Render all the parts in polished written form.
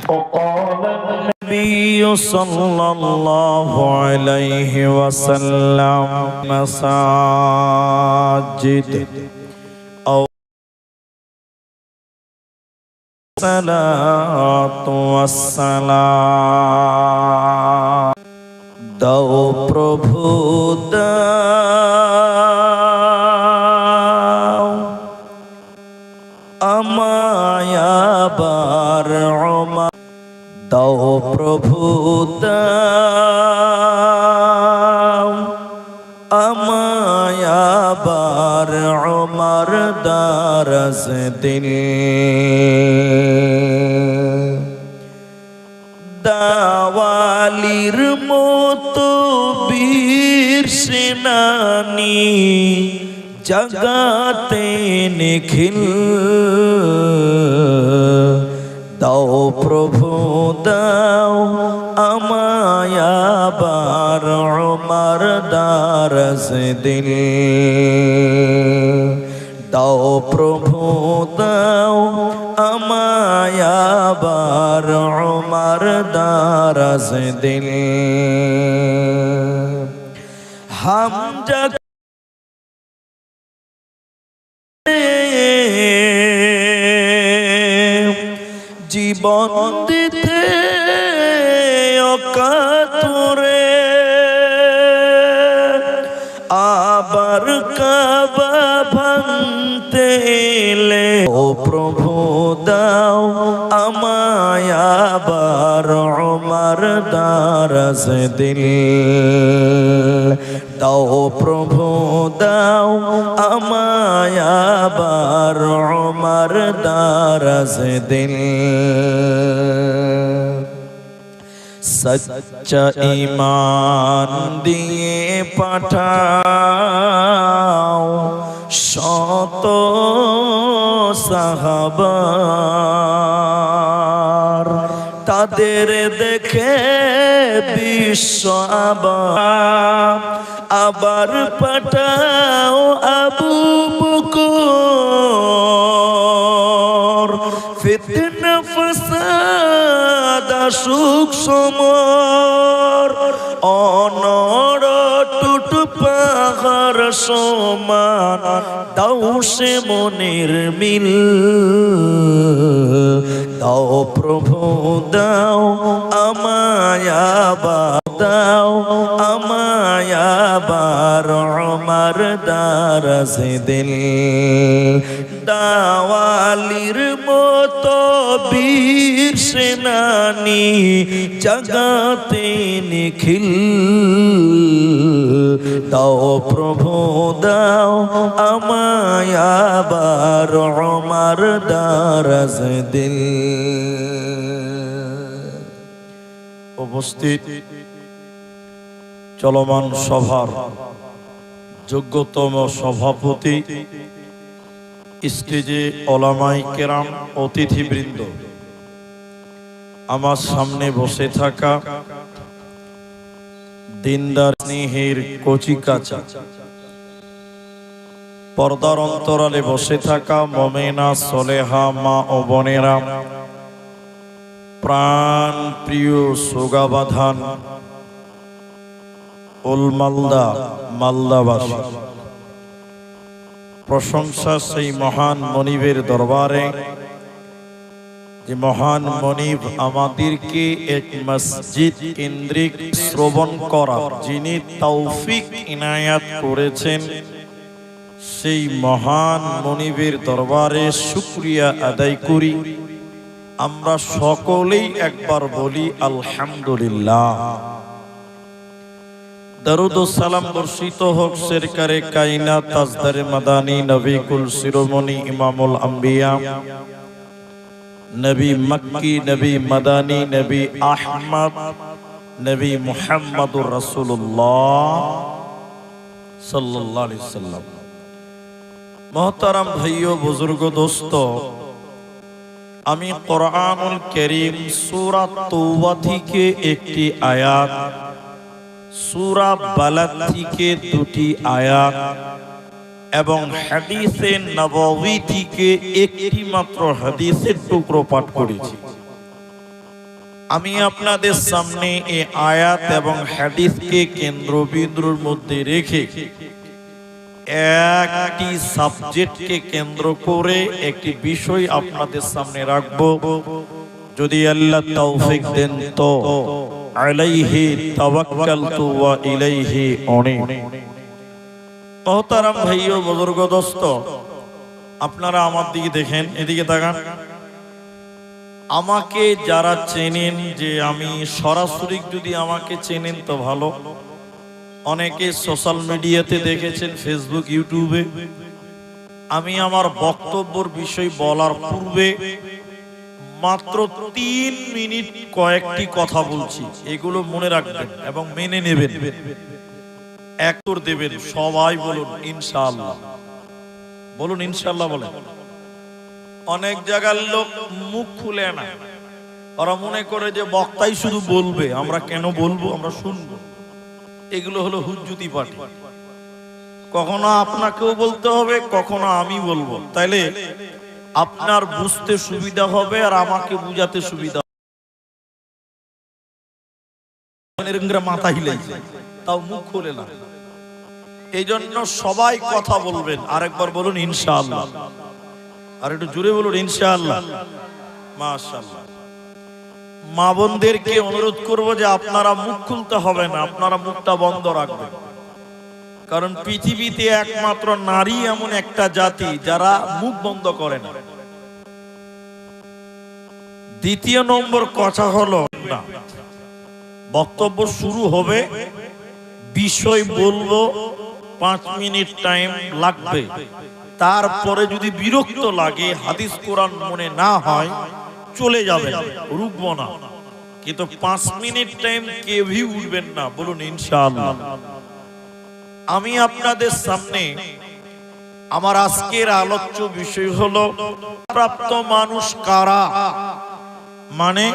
وقال النبي صلى الله عليه وسلم مساجد أو الصلاة والسلام দাও প্রভু দাও আমায় আবার ওমর দাও প্রভু দাও আমায় আবার ওমর দারাজ দিল দাওয়ালির মতো বীর সেনানি জগাতে নিখিল দাও প্রভু দাও আমায় আবার ওমর দারাজ দিল দাও প্রভু দাও আমায় আবার ওমর দারাজ দিল হামজা জীবন দিতে অকাতুরে আবার কাবা ভাঙতে এলে ও প্রভু দাও আমায় আবার ওমর দারাজ দিল দাও প্রভু দাও আমায় আবার ওমর দারাজ দিল সচ্চা ঈমান দিয়ে পাঠাও শত সাহাবার তাদের দেখে বিশ্ব আবার পাঠাও আবু বকর ফিতনা ফাসাদ সুখ সমর অনড় টুট পাহাড় সমান দাও সে মনের মিল দাও প্রভু দাও আমায় আবার দাও আমায় আবার ওমর দারাজ দিল দাওয়ালির মতো বীর সেনানি জগাতে নিখিল দাও প্রভু দাও আমায় আবার ওমর দারাজ দিল উপস্থিত চলমান সভার যোগ্যতম সভাপতি স্টেজে ওলামায়ে কেরাম অতিথিবৃন্দ আমার সামনে বসে থাকা দিনদার স্নেহের কচিকাচা পর্দার অন্তরালে বসে থাকা মুমিনা সলেহা মা ও বোনেরা প্রাণ প্রিয় সোগাবাধান ওলমালদা মালদাবাসী প্রশংসা সেই মহান মনিবের দরবারে যে মহান মনিব আমাদেরকে এক মসজিদ কেন্দ্রিক শ্রবণ করা যিনি তৌফিক ইনায়াত করেছেন সেই মহান মনিবের দরবারে শুকরিয়া আদায় করি আমরা সকলেই একবার বলি আলহামদুলিল্লাহ দরুদ ও সালাম বর্ষিত হোক সরকারে কায়নাত তাজদারে মাদানী নবী কুল শিরোমণি ইমামুল আম্বিয়া নবী মক্কি নবী মাদানী নবী আহমদ নবী মুহাম্মদুর রাসূলুল্লাহ সাল্লাল্লাহু আলাইহি ওয়াসাল্লাম। মোহতারাম ভাইও বুজুর্গ দোস্ত, আমি কোরআনুল কারীম সূরা তওবা থেকে একটি আয়াত, সূরা বালাদ থেকে দুটি আয়াত এবং হাদিসে নববী থেকে একটি মাত্র হাদিসের টুকরো পাঠ করেছি। আমি আপনাদের সামনে এই আয়াত এবং হাদিসকে কেন্দ্রবিন্দুর মধ্যে রেখে একটি সাবজেক্টকে কেন্দ্র করে একটি বিষয় আপনাদের সামনে রাখব। যদি আল্লাহ তৌফিক দেন তো আলাইহি তাওয়াক্কালতু ওয়া ইলাইহি উনীব। মুহতারাম ভাই ও বুজুর্গ দোস্ত, আপনারা আমার দিকে দেখেন, এদিকে তাকান। আমাকে যারা চেনেন, যে আমি সরাসরি যদি আমাকে চেনেন তো ভালো, অনেকে সোশ্যাল মিডিয়াতে দেখেছেন, ফেসবুক, ইউটিউবে। আমি আমার বক্তব্যের বিষয় বলার পূর্বে মাত্র 3 মিনিট কয়েকটি কথা বলছি, এগুলো মনে রাখবেন এবং মেনে নেবেন, একটর দেবেন। সবাই বলুন ইনশাআল্লাহ, বলুন ইনশাআল্লাহ বলেন। অনেক জায়গার লোক মুখ খুলে না, ওরা মনে করে যে বক্তাই শুধু বলবে, আমরা কেন বলবো, আমরা শুনবো। এগুলো হলো হুজ্জুতি পার্টি। কখনো আপনাকেও বলতে হবে, কখনো আমি বলবো, তাইলে আপনার বুঝতে সুবিধা হবে আর আমাকে বুঝাতে সুবিধা হবে। মাথা হিলাইছে, তাও মুখ খুলে না। এই জন্য সবাই কথা বলবেন। আরেকবার বলুন ইনশাআল্লাহ, আর একটু জোরে বলুন ইনশাআল্লাহ। মাশাআল্লাহ। মা বোনদেরকে অনুরোধ করব যে আপনারা মুখ খুলতে হবে না, আপনারা মুখটা বন্ধ রাখবেন। কারণ পৃথিবীতে একমাত্র নারী এমন একটা জাতি যারা মুখ বন্ধ করে না। দ্বিতীয় নম্বর কথা হলো, না, বক্তব্য শুরু হবে, বিষয় বলবো, 5 মিনিট টাইম লাগবে। তারপরে যদি বিরক্ত লাগে, হাদিস কোরআন মনে না হয়, চলে যাবে, রুকবো না। কিন্তু 5 মিনিট টাইম কেউই উঠবেন না, বলুন ইনশাআল্লাহ। আমি আপনাদের সামনে আমার আজকের আলোচ্য বিষয় হলো প্রাপ্ত মানুষ কারা, মানে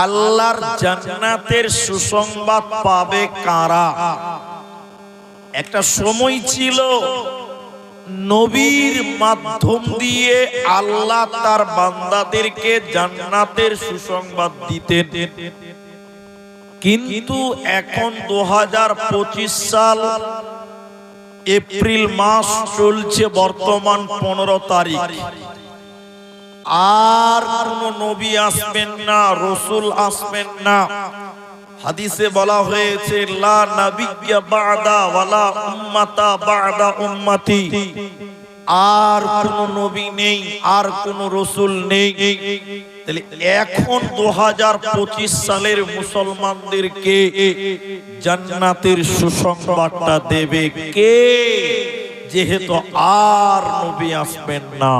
আল্লাহর জান্নাতের সুসংবাদ পাবে কারা। একটা সময় ছিল নবীর মাধ্যম দিয়ে আল্লাহ তার বান্দাদেরকে জান্নাতের সুসংবাদ দিতেন, কিন্তু এখন 2025 সাল, এপ্রিল মাস চলছে, বর্তমান 15 তারিখ। আর কোন নবী আসবেন না, রাসূল আসবেন না। হাদিসে বলা হয়েছে লা নাবিয়্যা বা'দা ওয়ালা উম্মাতা বা'দা উম্মতি। আর কোন নবী নেই, আর কোন রাসূল নেই। তাহলে এখন 2025 সালের মুসলমানদেরকে জান্নাতের সুসংবাদটা দেবে কে, যেহেতু আর নবী আসবেন না।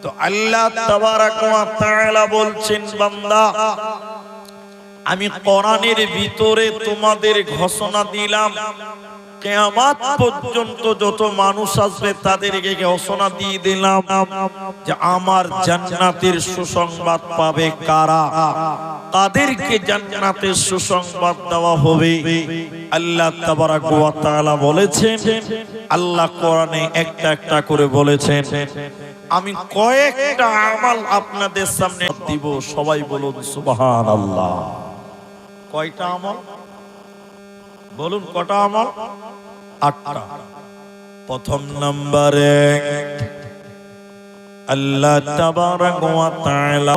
তো আল্লাহ তাবারাক ওয়া তাআলা বলছেন, বান্দা, আমি কোরআনের ভিতরে তোমাদের ঘোষণা দিলাম, কিয়ামত পর্যন্ত যত মানুষ আসবে তাদেরকে ঘোষণা দিয়ে দিলাম যে আমার জান্নাতের সুসংবাদ পাবে কারা, কাদেরকে জান্নাতের সুসংবাদ দেওয়া হবে। আল্লাহ তাবারাক ওয়া তাআলা বলেছেন, আল্লাহ কোরআনে একটা একটা করে বলেছেন। আমি কয়েকটা আমল আপনাদের সামনে দিব, সবাই বলুন সুবহানাল্লাহ। কয়টা আমল বলুন, কটা আমল? 8টা। প্রথম নম্বরে আল্লাহ তাবারাক ওয়া তাআলা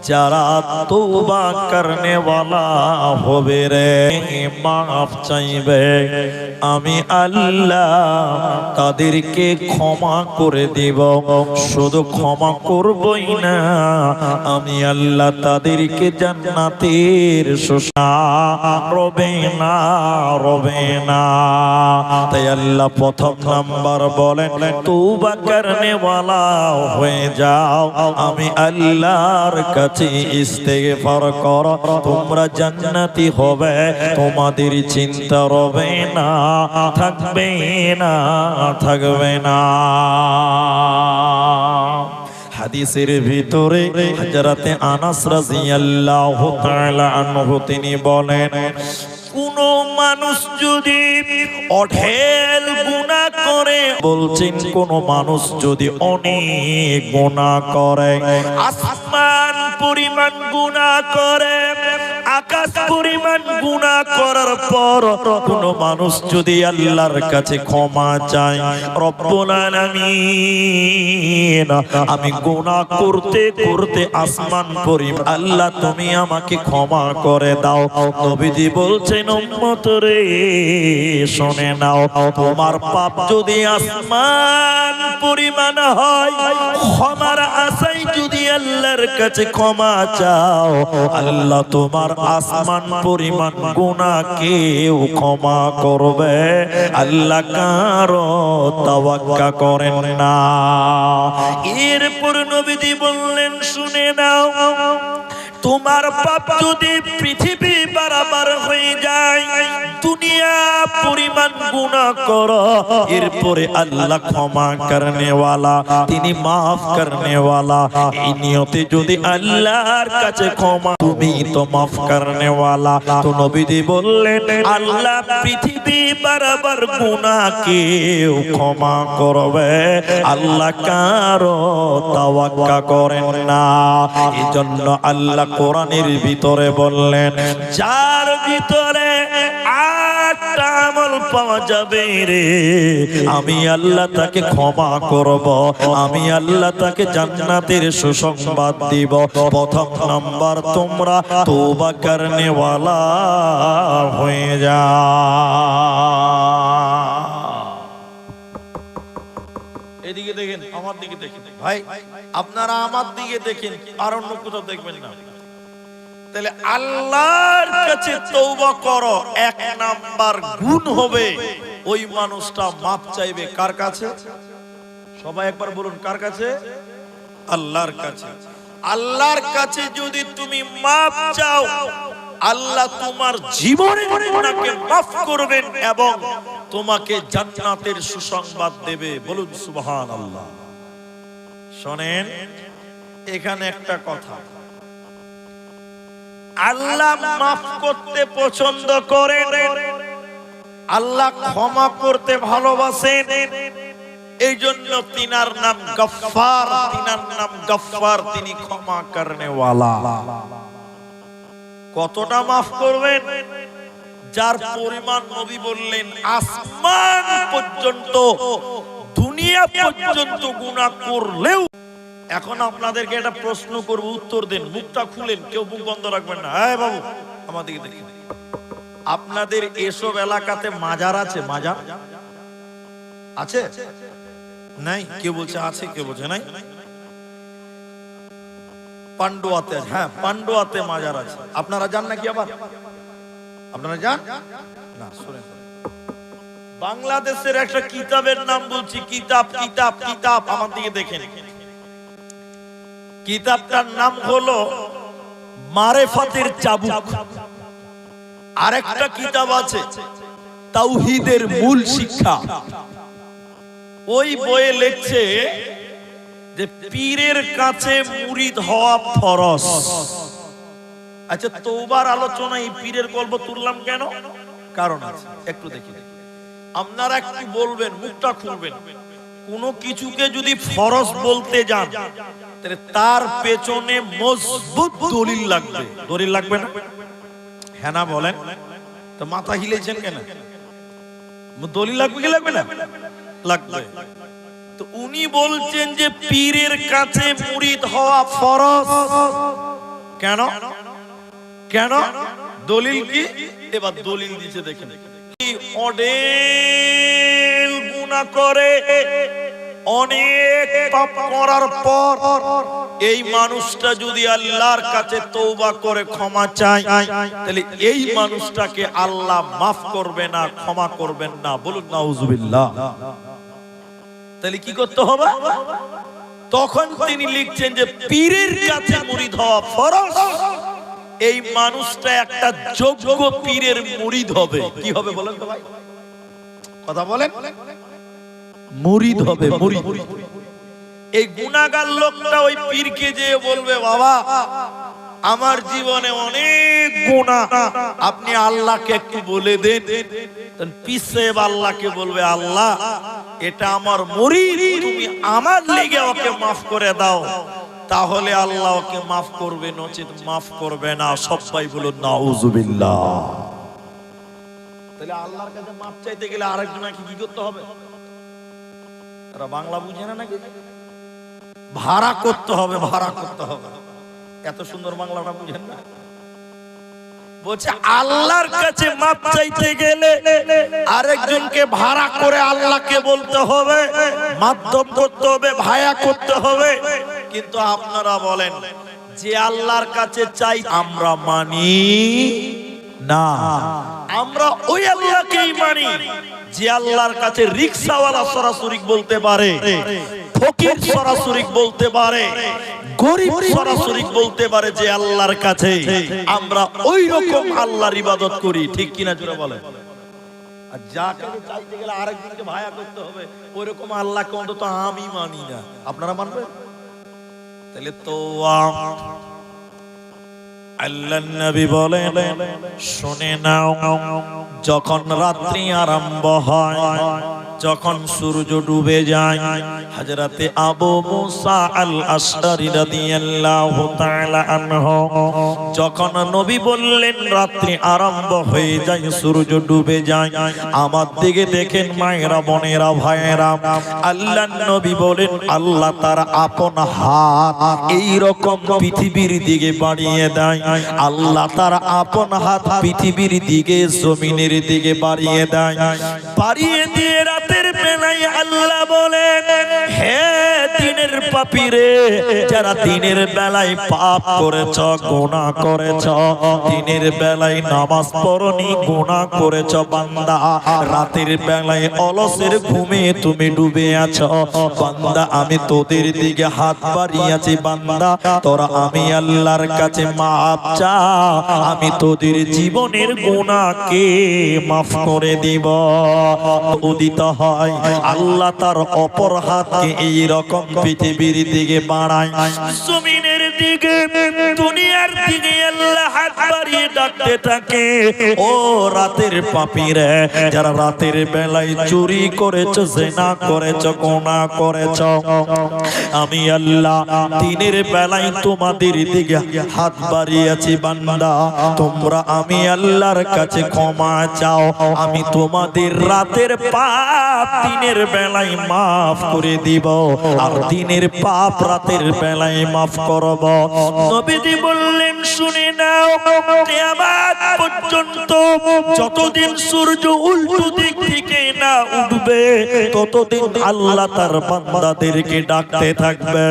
যারা তওবা করনে ওয়ালা হবে রে, মাফ চাইবে, আমি আল্লাহ তাদেরকে ক্ষমা করে দেব। শুধু ক্ষমা করবই না, আমি আল্লাহ তাদেরকে জান্নাতের সুসংবাদ রবে না, রবে না। তাই আল্লাহ প্রথম নাম্বার বলেন, তওবা করনে ওয়ালা হয়ে যাও, আমি আল্লাহর কাছে ইস্তেগফার করো, তোমরা জান্নাতি হবে, তোমাদের চিন্তা রবে না, থাকবে না, থাকবে না। হাদিসের ভিতরে হযরতে আনাস রাদিয়াল্লাহু তাআলা আনহু তিনি বলেন, কোন মানুষ যদি অঢেল গুনাহ গুনাহ করে বলছেন কোন মানুষ যদি অনেক গুনাহ করে, আসমান পরিমাণ গুনাহ করে, আকাশ পরিমাণ গুনাহ করার পর কোন মানুষ যদি আল্লাহর কাছে ক্ষমা চায়, রব্বুল আলামিন আমি গুনাহ করতে করতে আসমান পরিমাণ, আল্লাহ তুমি আমাকে ক্ষমা করে দাও। নবীজি বলছেন উম্মত রে শুনে নাও, তোমার পাপ যদি আসমান পরিমাণ হয়, ক্ষমার আশায় যদি আল্লাহর কাছে ক্ষমা চাও, আল্লাহ তোমার আসমান পরিমাণ গুনাহকেও ক্ষমা করবে। আল্লাহ কারো তাওয়াক্কা করেন না। এরপর নবীজি বললেন শুনে নাও, তোমার পাপ যদি পৃথিবী বরাবর হয়ে যায়, দুনিয়া পরিমাণ গুনাহ করো, এরপরে আল্লাহ ক্ষমা করনে ওয়ালা, তিনি মাফ করনে ওয়ালা। এই নিয়তে যদি আল্লাহর কাছে ক্ষমা, তুমি তো মাফ করনে ওয়ালা। তো নবীজি বললেন আল্লাহ পৃথিবী বরাবর গুনাহকেও ক্ষমা করবে। আল্লাহ কারো তাওয়াক্কা করেন না। এজন্য আল্লাহ কোরআনের ভিতরে বললেন, যার ভিতরে 8টা আমল পাওয়া যাবে রে, আমি আল্লাহ তাকে ক্ষমা করব, আমি আল্লাহ তাকে জান্নাতের সুসংবাদ দিব। প্রথম নাম্বার, তোমরা তওবা করনে ওয়ালা হয়ে যাও। এদিকে দেখেন, আমার দিকে দেখেন ভাই, আপনারা আমার দিকে দেখেন, আর অন্য কোথাও দেখবেন না। তাহলে আল্লাহর কাছে তওবা করো, 1 নাম্বার গুণ হবে ওই মানুষটা মাপ চাইবে কার কাছে? সবাই একবার বলুন, কার কাছে? আল্লাহর কাছে। আল্লাহর কাছে যদি তুমি মাপ চাও, আল্লাহ তোমার জীবনের গুনাহকে মাফ করবেন এবং তোমাকে জান্নাতের সুসংবাদ দেবে। বলুন সুবহানাল্লাহ। শুনেন, এখানে একটা কথা, আল্লাহ মাফ করতে পছন্দ করেন, আল্লাহ ক্ষমা করতে ভালোবাসেন। এই জন্য তিনার নাম গফফার, তিনার নাম গফফার, তিনি ক্ষমা করনে ওয়ালা। কতটা মাফ করবেন? যার পরিমাণ নবী বললেন আসমান পর্যন্ত, দুনিয়া পর্যন্ত গুনাহ করলেও। এখন আপনাদেরকে একটা প্রশ্ন করব, উত্তর দেন, মুখটা খুলেন, কেউ মুখ বন্ধ রাখবেন না। হ্যাঁ বাবু, আমার দিকে দেখেন। আপনাদের এসব এলাকাতে মাজার আছে? মাজার আছে? নাই? কেউ বলছে আছে, কেউ বলছে নাই। পান্ডুয়াতে, হ্যাঁ পান্ডুয়াতে মাজার আছে। আপনারা যান নাকি? আবার আপনারা যান না? শুনেন, বাংলাদেশের একটা কিতাবের নাম বলছি, কিতাব কিতাব কিতাব, আমার দিকে দেখেন। কিতাবটার নাম হলো মারেফাতের চাবুক। আরেকটা কিতাব আছে তাওহীদের মূল শিক্ষা। ওই বইয়ে লেখছে যে পীরের কাছে মুরিদ হওয়া ফরজ। আচ্ছা, তওবার আলোচনা এই পীরের গল্প তুললাম কেন? কারণ আছে, একটু দেখি। আপনারা একটু বলবেন, মুখটা খুলবেন। কোন কিছুকে যদি ফরজ বলতে যান, তাহলে তার পেছনে মজবুত দলিল লাগবে। দলিল লাগবে না? হ্যাঁ না বলেন তো? মাথা হিলেছেন কেন? দলিল লাগবে কি লাগবে না? লাগবে। তো উনি বলছেন যে পীরের কাছে মুরিদ হওয়া ফরজ। কেন? কেন? দলিল কি? এবার দলিল দিচ্ছে দেখেন। অনেক গুনাহ করে, অনেক পাপ করার পর এই মানুষটা যদি আল্লাহর কাছে তওবা করে ক্ষমা চায়, তাহলে এই মানুষটাকে আল্লাহ মাফ করবে না, ক্ষমা করবেন না। বলুন নাউজুবিল্লাহ। তাহলে কি করতে হবে? তখন তিনি লিখছেন যে পীরের কাছে মুরিদ হওয়া ফরজ। এই মানুষটা একটা যোগ্য পীরের মুরিদ হবে। কি হবে বলেন তো ভাই? কথা বলেন। মুরিদ হবে, মুরিদ। এই গুনাহগার লোকটা ওই পীরকে যে বলবে, বাবা আমার জীবনে অনেক গুনাহ, আপনি আল্লাহকে একটু বলে দেন। পীর সাহেব আল্লাহকে বলবে, আল্লাহ এটা আমার মুরিদ, তুমি আমার লেগে ওকে মাফ করে দাও। তাহলে আল্লাহ ওকে মাফ করবে, নচেত মাফ করবে না। সবাই বলুন নাউজুবিল্লাহ। তাহলে আল্লাহর কাছে মাফ চাইতে গেলে আরেকজনকে কি করতে হবে? তারা বাংলা বুঝে না নাকি? ভাড়া করতে হবে, ভাড়া করতে হবে। এত সুন্দর বাংলাটা বুঝেন না? বলছে আল্লাহর কাছে মাপ চাইতে গেলে আরেকজনকে ভাড়া করে আল্লাহকে বলতে হবে, মাধ্যম করতে হবে, ভায়া করতে হবে। কিন্তু আপনারা বলেন যে আল্লাহর কাছে চাই আমরা মানি না, আমরা ওই আল্লাহকেই মানি যে আল্লাহর কাছে রিকশাওয়ালা সরাসরি বলতে পারে, ফকির সরাসরি বলতে পারে, গরিব সরাসরি বলতে পারে যে আল্লাহর কাছে আমরা ওই রকম আল্লাহর ইবাদত করি। ঠিক কিনা জোরে বলেন? আর যাকে চাইতে গেলে আরেকজনকে ভায়া করতে হবে, ওই রকম আল্লাহকে অন্তত আমি মানি না। আপনারা মানবেন? তাহলে তো আল্লাহর নবী বলেন, শুনে নাও, যখন রাত্রি আরম্ভ হয়, যখন সূর্য ডুবে যায়, হযরতে আবু মুসা আল আশআরী রাদিয়াল্লাহু তাআলা আনহু যখন নবী বললেন রাত্রি আরম্ভ হয়ে যায়, সূর্য ডুবে যায়, আমার দিকে দেখেন মায়েরা, বোনেরা, ভাইয়েরা, আল্লাহর নবী বলেন আল্লাহ তার আপন হাত এই রকম পৃথিবীর দিকে বাড়িয়ে দেয়। আল্লাহ তার আপন হাত পৃথিবীর দিকে, জমিনের দিকে বাড়িয়ে দেয়। বাড়িয়ে দিয়ে রাতের বেলায় আল্লাহ বলেন, হে দিনের পাপীরে, যারা দিনের বেলায় পাপ করেছ, গুনাহ করেছ, দিনের বেলায় নামাজ পড়নি, গুনাহ করেছ বান্দা, রাতের বেলায় অলসের ঘুমে তুমি ডুবে আছো বান্দা, আমি তোদের দিকে হাত বাড়িয়েছি বান্দা, তোরা আমি আল্লাহর কাছে মাপ চা, আমি তোদের জীবনের গুনাহকে মাফ করে দিব। উদিত হয় আল্লাহ তার অপর হাতকে এই রকম পৃথিবীর দিকে বাড়ায়, জমিনের দিকে, দুনিয়ার দিকে আল্লাহ হাত বাড়িয়ে ডাকতে থাকে, ও রাতের পাপীরা, যারা রাতের বেলায় চুরি করেছো, জিনা করেছো, গুনাহ করেছো, আমি আল্লাহ দিনের বেলায় তোমাদের দিকে হাত বাড়িয়েছি বান্দা, তোমরা আমি আল্লাহর কাছে ক্ষমা চাও, আমি তোমাদের রাতের পাপ দিনের বেলায় মাফ করে দিব, আর দিনের পাপ রাতের বেলায় মাফ করব। নবীজি বললেন, শুনে নাও, কিয়ামত পর্যন্ত যতদিন সূর্য উল্টো দিক থেকে না উঠবে, ততদিন আল্লাহ তার বান্দাদেরকে ডাকতে থাকবে,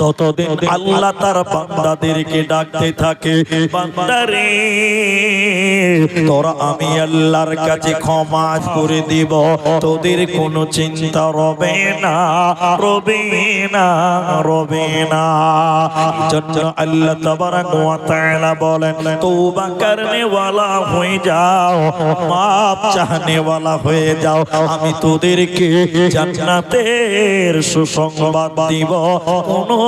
ততদিন আল্লাহ তার বান্দাদেরকে ডাকতে থাকে, বান্দারে তোরা আমি আল্লাহর কাছে ক্ষমা করে দিব, তোদের কোনো চিন্তা রবে না, রবে না, রবে না। জন্য আল্লাহ তাবারাক ওয়া তাআলা বলেন, তওবা করনে ওয়ালা হয়ে যাও, মাফ চাহনে ওয়ালা হয়ে যাও, আমি তোদেরকে জান্নাতের সুসংবাদ দিব, কোনো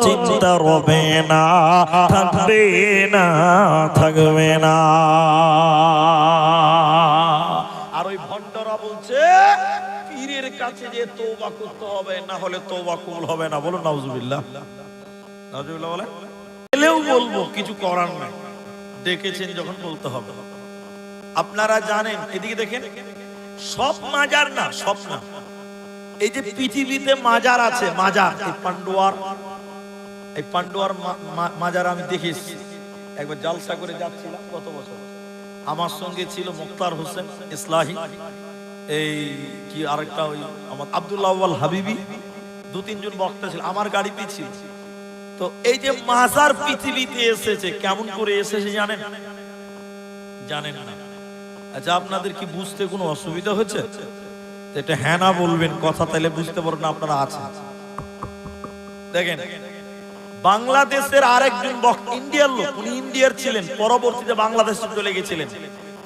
চিন্তা রবে না, থাকবে না, থাকবে না। আর ওই ভণ্ডরা বলছে পীরের কাছে যে তওবা করতে হবে, না হলে তওবা কবুল হবে না। বলুন নাউজুবিল্লাহ। নাউজুবিল্লাহ বলেন। এলেও বলবো, কিছু করার নাই, দেখেছেন যখন বলতে হবে। আপনারা জানেন, এদিকে দেখেন, সব মাজার না, সব না, এই যে পৃথিবীতে মাজার আছে, মাজার, এই পান্ডুয়ার মাজার আমি দেখেছি। একবার জালসা করে যাচ্ছিলাম, কত বছর, আমার সঙ্গে ছিল মুক্তার হোসেন ইসলাহি, এই কি আরেকটা ওই আমার আব্দুল্লাহ আউয়াল হাবিবি, দু তিনজন বক্তা ছিল, আমার গাড়িতে ছিল। তো এই যে মাজার পৃথিবীতে এসেছে, কেমন করে এসেছে জানেন? জানেন না? আচ্ছা, আপনাদের কি বুঝতে কোনো অসুবিধা হচ্ছে? এটা হ্যাঁ না বলবেন, কথা তাইলে বুঝতে পারবেন আপনারা আছেন। দেখেন, বাংলাদেশের আরেকজন বক্তা, ইন্ডিয়ার লোক, উনি ইন্ডিয়ার ছিলেন, পরবর্তীতে বাংলাদেশে চলে গেছিলেন।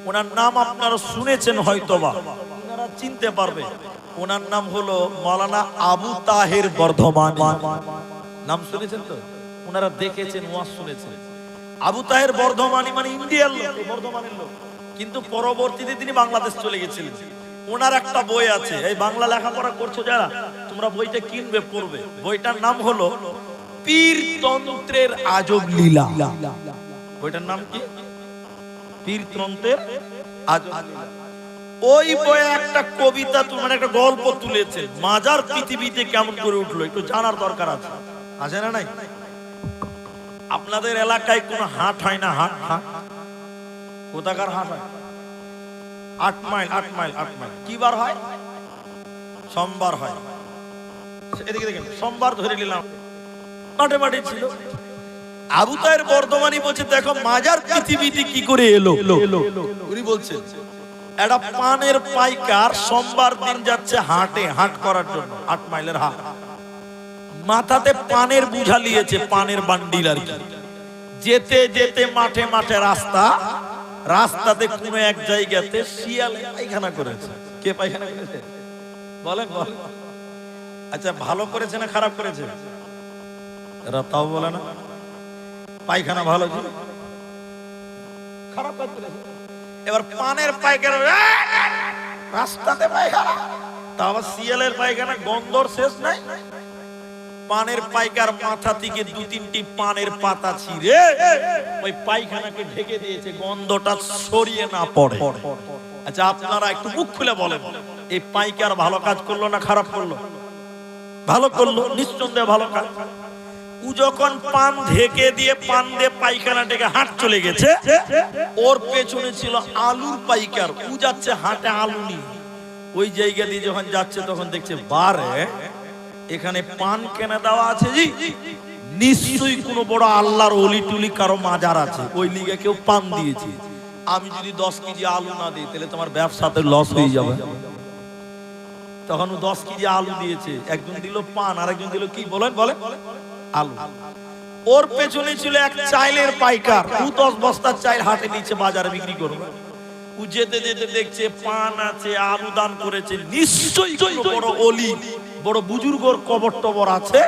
ওনার নাম আপনারা শুনেছেন হয়তোবা, আপনারা চিনতে পারবে। ওনার নাম হলো মাওলানা আবু তাহের বর্ধমানী। নাম শুনেছেন তো? ওনারা দেখেছেন, ওয়াজ শুনেছেন। আবু তাহের বর্ধমানী মানে ইন্ডিয়ার লোক, বর্ধমানের লোক, কিন্তু পরবর্তীতে তিনি বাংলাদেশ চলে গেছিলেন। ওনার একটা বই আছে, এই বাংলা লেখাপড়া করছো যারা, তোমরা বইটা কিনবে, পড়বে। বইটার নাম হলো পীরতন্ত্রের আজব লীলা। বইটার নাম কি? পীরতন্ত্রের আজব লীলা। ওই বইয়ে একটা কবিতা, মানে একটা গল্প তুলেছে, মাজার পৃথিবীতে কেমন করে উঠলো, একটু জানার দরকার আছে। আছে না নাই? আপনাদের এলাকায় কোন হাট হয় না? হাট, হাট কোথাকার হাট হয়? 8 মাইল, 8 মাইল, 8 মাইল। কি বার হয়? সোমবার হয়। এদিকে দেখেন, সোমবার ধরে নিলাম, মাঠে মাঠে ছিল। আবু তাহের বর্ধমানী বলছে, দেখো মাজার পৃথিবীতে কি করে এলো। উনি বলছেন একটা পানের পাইকার সোমবার দিন যাচ্ছে হাটে, হাট করার জন্য, 8 মাইলের হাট। মাথাতে পানের বুঝা নিয়েছে, পানের বান্ডিল আর কি। যেতে যেতে মাঠে মাঠে রাস্তা, রাস্তাতে কোন এক জায়গাতে শিয়াল পায়খানা করেছে। কে পায়খানা করেছে বলেন? বলেন। আচ্ছা, ভালো করেছে না খারাপ করেছে? এরা তাও বলে না। পায়খানা ভালো ছিল, খারাপ করেছে। এবার পানের পায়খানা, রাস্তাতে পায়খানা, তা আবার শিয়ালের পায়খানা, গন্ধর শেষ নাই। পানের পাইকার মাথা থেকে 2-3টি পানের পাতা ছিঁড়ে ওই পায়খানাকে ঢেকে দিয়েছে, গন্ধটা ছড়িয়ে না পড়ে। আচ্ছা, আপনারা একটু মুখ খুলে বলেন, এই পাইকার ভালো কাজ করলো না খারাপ করলো? ভালো করলো, নিঃসন্দেহে ভালো কাজ। ও যখন পান ঢেকে দিয়ে, পান দিয়ে পায়খানা ঢেকে হাট চলে গেছে, ওর পেছনে ছিল আলুর পাইকার। ও যাচ্ছে হাটে আলু নিয়ে, ওই জায়গা দিয়ে যখন যাচ্ছে তখন দেখছে, বারে এখানে পান কেনা দেওয়া আছে, জি নিশ্চয়ই কোনো বড় আল্লাহর ওলি টুলি কারো মাজার আছে, ওই লিগে কেউ পান দিয়েছে। আমি যদি 10 কেজি আলু না দিই তাহলে তোমার ব্যবসাতে লস হয়ে যাবে। তখন 10 কেজি আলু দিয়েছে, একজন দিল পান, আর একজন দিল কি বলেন বলেন আলু। ওর পেছনে ছিল এক চাইলের পাইকার, 10 বস্তা চাইল হাটে নিচে বাজারে বিক্রি করবে। ও যেতে যেতে দেখছে পান আছে, আলু দান করেছে, নিশ্চয়ই বড় ওলি বড় বুজুর্গর কবর টবর আছে,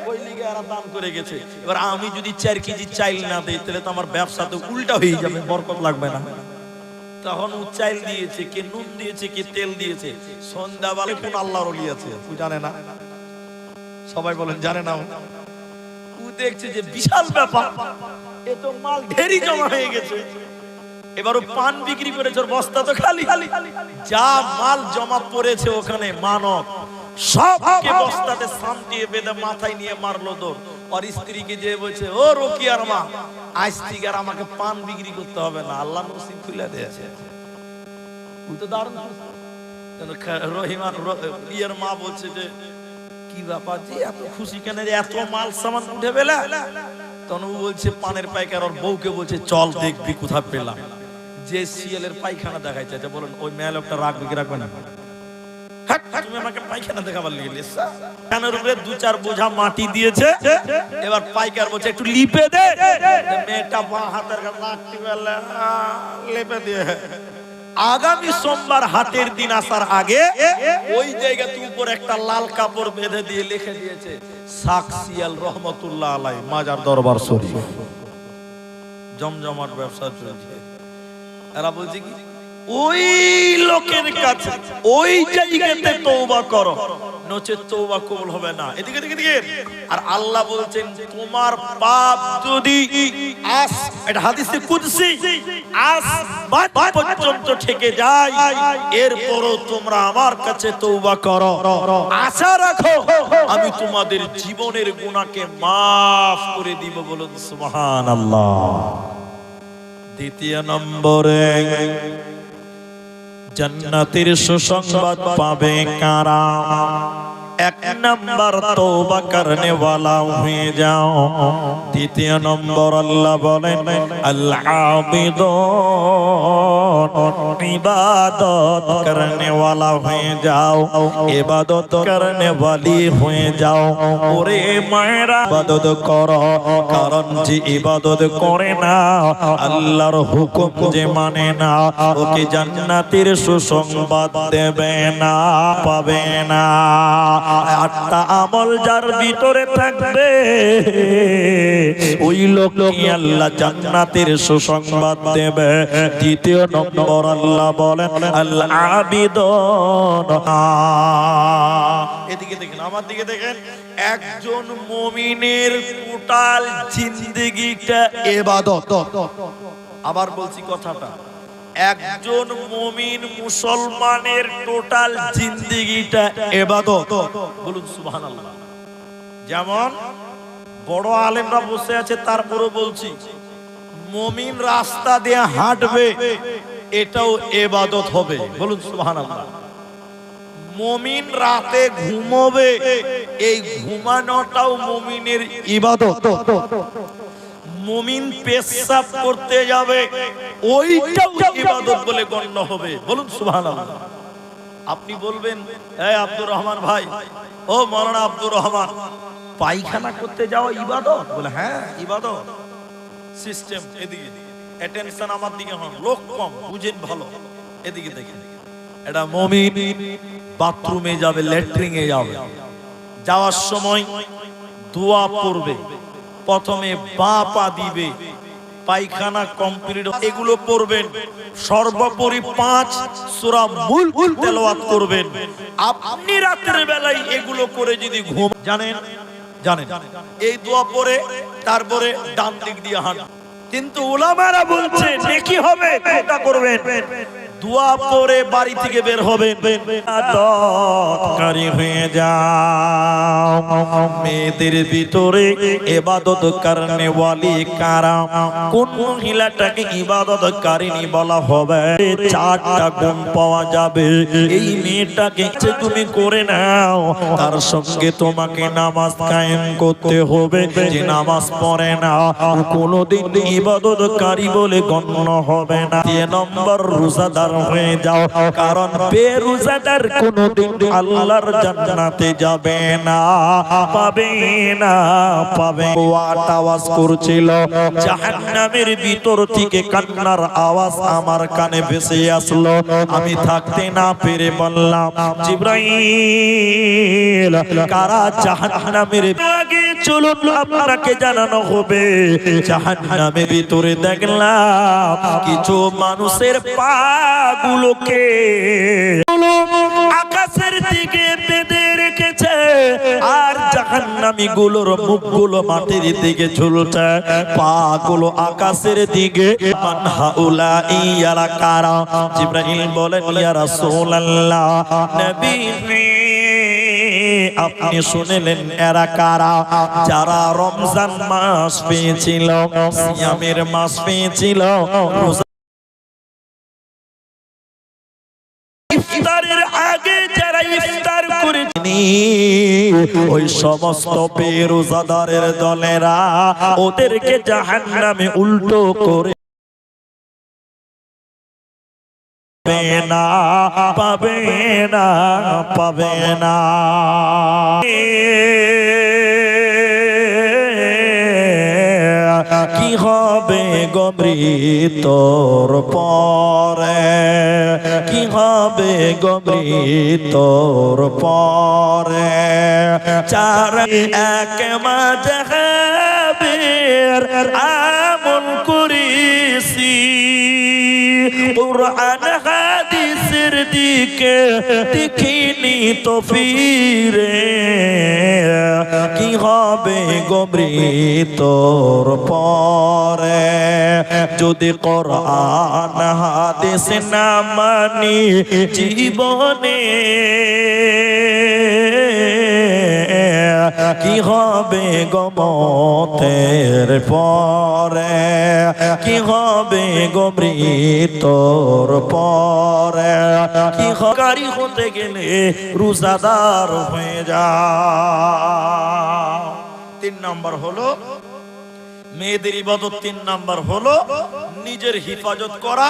ওই লিগে এরা দান করে গেছে। এবার আমি যদি 4 কেজি চাইল না দেই তাহলে তো আমার ব্যবসা তো উল্টা হয়ে যাবে, বরকত লাগবে না। তখন ও চাইল দিয়েছে, কে নুন দিয়েছে, কে তেল দিয়েছে। সন্ধ্যাবেলা কোন আল্লাহর ওলি আছে ও জানে না, সবাই বলেন জানে না। ও দেখছে যে বিশাল ব্যাপার, এ তো মাল ঢেরি জমা হয়ে গেছে। এবার ও পান বিক্রি করেছে, ওর বস্তা তো খালি। যা মাল জমা পড়েছে ওখানে মানব সবকে বস্তাতে সামটিয়ে বেঁধে মাথায় নিয়ে মারলো দৌড়। আর স্ত্রীকে যে বলছে, ও রোকিয়ার মা, আজ থেকে আর আমাকে পান বিক্রি করতে হবে না, আল্লাহ নসিব খুলে দিয়েছে। ও তো দারুণ। রহিমার ইয়ের মা বলছে যে, কি ব্যাপার জি, এত খুশি কেন, এত মাল সামান উঠে পেলে? তখন ও বলছে, পানের পাইকার ওর বউকে বলছে, চল দেখবি কোথায় পেলাম। যে শিয়ালের পায়খানা দেখাইছে, বলেন ওই মেয়ে লোকটা রাখবে কি রাখবে না? তুমি আমাকে পায়খানা দেখাবার লেগে কানের উপরে 2-4 বোঝা মাটি দিয়েছে। এবার পাইকার বলছে, একটু লিপে দে। মেয়েটা বাঁ হাতের লাঠি লেপে দিয়ে, আগামী সোমবার হাটের দিন আসার আগে ওই জায়গাতে উপর একটা লাল কাপড় বেঁধে দিয়ে লিখে দিয়েছে, শাক শিয়াল রহমতুল্লাহ আলাই, মাজার দরবার শরীফ। জমজমাট ব্যবসা চলছে। এরা বলছে কি, ওই লোকের কাছে ওই জায়গাতে তওবা করো, নচেত তওবা কবুল হবে না। এদিকে দিকে। আর আল্লাহ বলছেন, তোমার পাপ যদি এটা হাদিসে কুদসি আসমান পর্যন্ত থেকে যায়, এরপরও তোমরা আমার কাছে তওবা করো, আশা রাখো আমি তোমাদের জীবনের গুনাহকে maaf করে দিব। বলুন সুবহানাল্লাহ। দ্বিতীয় নম্বরে জান্নাতের সুসংবাদ পাবে কারা? 1 নম্বর তওবা করনে वाला হয়ে যাও। দ্বিতীয় নম্বর আল্লাহ বলেন, আল আবিদুন ইবাদত করনে वाला হয়ে যাও, ইবাদত করনে वाली হয়ে যাও। ওরে মায়েরা ইবাদত করো, কারণ যে ইবাদত করে না, আল্লাহর হুকুম যে মানে না, ওকে জান্নাতের সুসংবাদ দেবে না, পাবে না। আটটা আমল যার ভিতরে থাকবে ওই লোককে আল্লাহ জান্নাতের সুসংবাদ দেবে। দ্বিতীয় নম্বর আল্লাহ বলেন আল আবিদুন। এদিকে দেখেন, আমার দিকে দেখেন, একজন মুমিনের টোটাল জিন্দেগিটা ইবাদত। আবার বলছি কথাটা, একজন মুমিন মুসলমানের টোটাল জিন্দেগিটা ইবাদত। বলুন সুবহানাল্লাহ। যেমন বড় আলেমরা বসে আছে, তারপরে বলছি মুমিন রাস্তা দিয়ে হাঁটবে, এটাও ইবাদত হবে। বলুন সুবহানাল্লাহ। মুমিন রাতে ঘুমোবে, এই ঘুমানোটাও মুমিনের ইবাদত। মুমিন পেশাব করতে যাবে, ওইটাও ইবাদত বলে গণ্য হবে। বলুন সুবহানাল্লাহ। আপনি বলবেন, এই আব্দুর রহমান ভাই, ও মাওলানা আব্দুর রহমান, পায়খানা করতে যাওয়া ইবাদত? বলে হ্যাঁ ইবাদত। সিস্টেম এদিকে, অ্যাটেনশন আমার দিকে হন, লোক কম, বুঝেন ভালো। এদিকে দেখেন, এটা মুমিন বাথরুমে যাবে, ল্যাট্রিনে যাবে, যাওয়ার সময় দোয়া পড়বে, প্রথমে বাঁ পা দিবে, পায়খানা কমপ্লিট, এগুলো পড়বেন। সর্বোপরি 5 সূরা মুলক তেলাওয়াত করবেন। আপনি রাতের বেলায় এগুলো করে যদি ঘুম, জানেন এই দোয়া পড়ে তারপরে ডান দিক দিয়ে হাঁটুন। কিন্তু উলামারা বলছে নেকি হবে, এটা করবেন। দোয়া পড়ে বাড়ি থেকে বের হবেন, ইবাদতকারী হয়ে যাও। মেয়েদের ভিতরে ইবাদত করনে ওয়ালি কারা? কোন মহিলাটাকে ইবাদতকারিনী বলা হবে? 4টা গুণ পাওয়া যাবে। এই মেয়েটাকে তুমি করে নাও, তার সঙ্গে তোমাকে নামাজ কায়েম করতে হবে। যে নামাজ পড়ে না কোনদিন ইবাদতকারী বলে গণ্য হবে না। 3 নম্বর রোজাদার হয়ে যাও, কারণ বেরোজাদার কোনদিন আল্লাহর জান্নাতে যাবে না, পাবে না। ওয়াট আওয়াজ করছিল, জাহান্নামের ভিতর থেকে কান্নার আওয়াজ আমার কানে ভেসে আসলো। আমি থাকতে না পেরে বললাম, জিবরাইল, কারা জাহান্নামের আগে চলুন আপনাকে জানানো হবে। জাহান্নামের ভিতরে দেখলাম কিছু মানুষের পা গুলোকে আকাশের দিকে বেঁধে রেখেছে, আর জাহান্নামী গুলোর মুখগুলো মাটির দিকে ঝুলছে, পা গুলো আকাশের দিকে। মান হাউলাই ইয়ারা কারা? জিবরাইল বলেন, ইয়া রাসূলুল্লাহ, নবী আপনি শুনলেন এরা কারা? যারা রমজান মাস পেয়েছিল, সিয়ামের মাস পেয়েছিল, রোজা ইফতারের আগে যারা ইফতার করেনি, ওই সমস্ত বেরোজাদারের দলেরা ওদেরকে জাহান্নামে উল্টো করে পাবে না। কি হবে গবরি তোর পরে? কি হবে গবরি তোর পরে? 4 এক মাযহাবের আমল করেছি, কুরআন হাদিসের দিকে দেখিনি তো ফিরে। কি হবে গবরি তোর পরে? যদি কুরআন হাদিস না মানি জীবনে, কি হবে গমতের পরে? কি হবে গবরি তোর পরে? কি হকারি হতে গেলে রোজাদার হয়ে যাও। 3 নম্বর হলো মেয়েদের ইবাদত। 3 নম্বর হলো নিজের হিফাজত করা,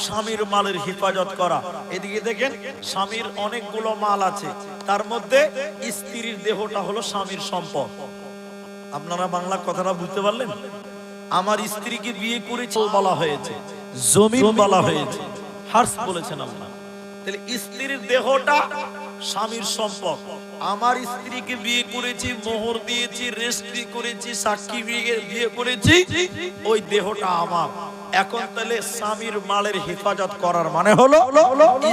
স্বামীর মালের হিফাজত করা। এদিকে দেখেন, স্বামীর অনেকগুলো মাল আছে, তার মধ্যে স্ত্রীর দেহটা হলো স্বামীর সম্পদ। আপনারা বাংলা কথাটা বুঝতে পারলেন? আমার স্ত্রীকে বিয়ে করেছে বলা হয়েছে, জমিন বলা হয়েছে, হার্স বলেছেন আল্লাহ। তাহলে স্ত্রীর দেহটা স্বামীর সম্পদ, আমার স্ত্রীকে বিয়ে করেছি, মোহর দিয়েছি, রেজিস্ট্রি করেছি, সাক্ষী বিয়ে করেছি, ওই দেহটা আমার। এখন তাহলে স্বামীর মালের হেফাজত করার মানে হলো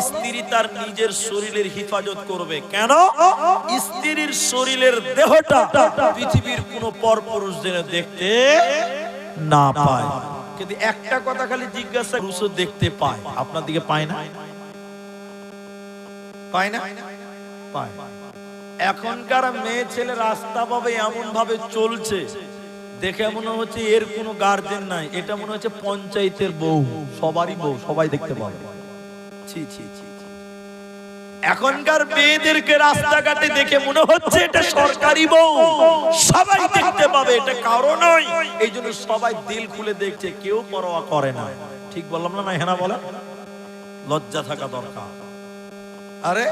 স্ত্রী তার নিজের শরীরের হেফাজত করবে। কেন? স্ত্রীর শরীরের দেহটা পৃথিবীর কোন পরপুরুষ যেন দেখতে না পায়। কিন্তু একটা কথা খালি জিজ্ঞাসা, পুরুষও দেখতে পায়, আপনার দিকে পায় না? পায় না? পায়। এখনকার মেয়ে ছেলে রাস্তা পাবে এমন ভাবে চলছে, দেখে মনে হচ্ছে এর কোনো গার্জেন নাই, এটা মনে হচ্ছে পঞ্চায়েতের বউ, সবারই বউ, সবাই দেখতে পাবে। ছি ছি ছি। এখনকার মেয়েদেরকে রাস্তাঘাটে দেখে মনে হচ্ছে এটা সরকারি বউ, সবাই দেখতে পাবে, এটা কারো নয়। এই জন্য সবাই দিল খুলে দেখছে, কেউ পরোয়া করে না। ঠিক বললাম না? হ্যাঁ না বলেন? লজ্জা থাকা দরকার। আরে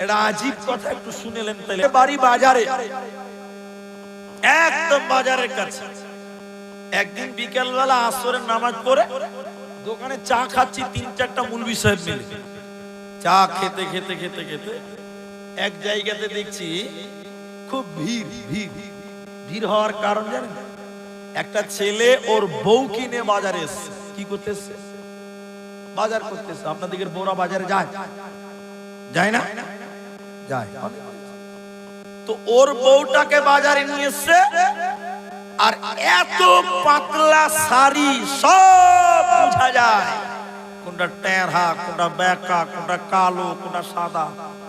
এটা আজীব কথা, একটু শুনেলেন তাহলে। বাড়ি বাজারে, একদম বাজারের কাছে। একদিন বিকেলবেলা আসরের নামাজ পড়ে দোকানে চা খাচ্ছি, 3-4টা মুলবি সাহেব মিলে চা খেতে খেতে খেতে খেতে এক জায়গাতে দেখছি খুব ভিড়। ভিড় ভিড় হওয়ার কারণ জানেন? একটা ছেলে ওর বউ কিনে বাজারে এসছে। কি করতে এসছে? বাজার করতে এসছে। আপনাদের বউরা বাজারে যায়? যায় না? যায়। তো ওর বউটাকে বাজারে নিয়ে এসছে, আর এত পাতলা শাড়ি, সব বোঝা যায় কোনটা টেরা, কোনটা বেকা, কোনটা কালো, কোনটা সাদা,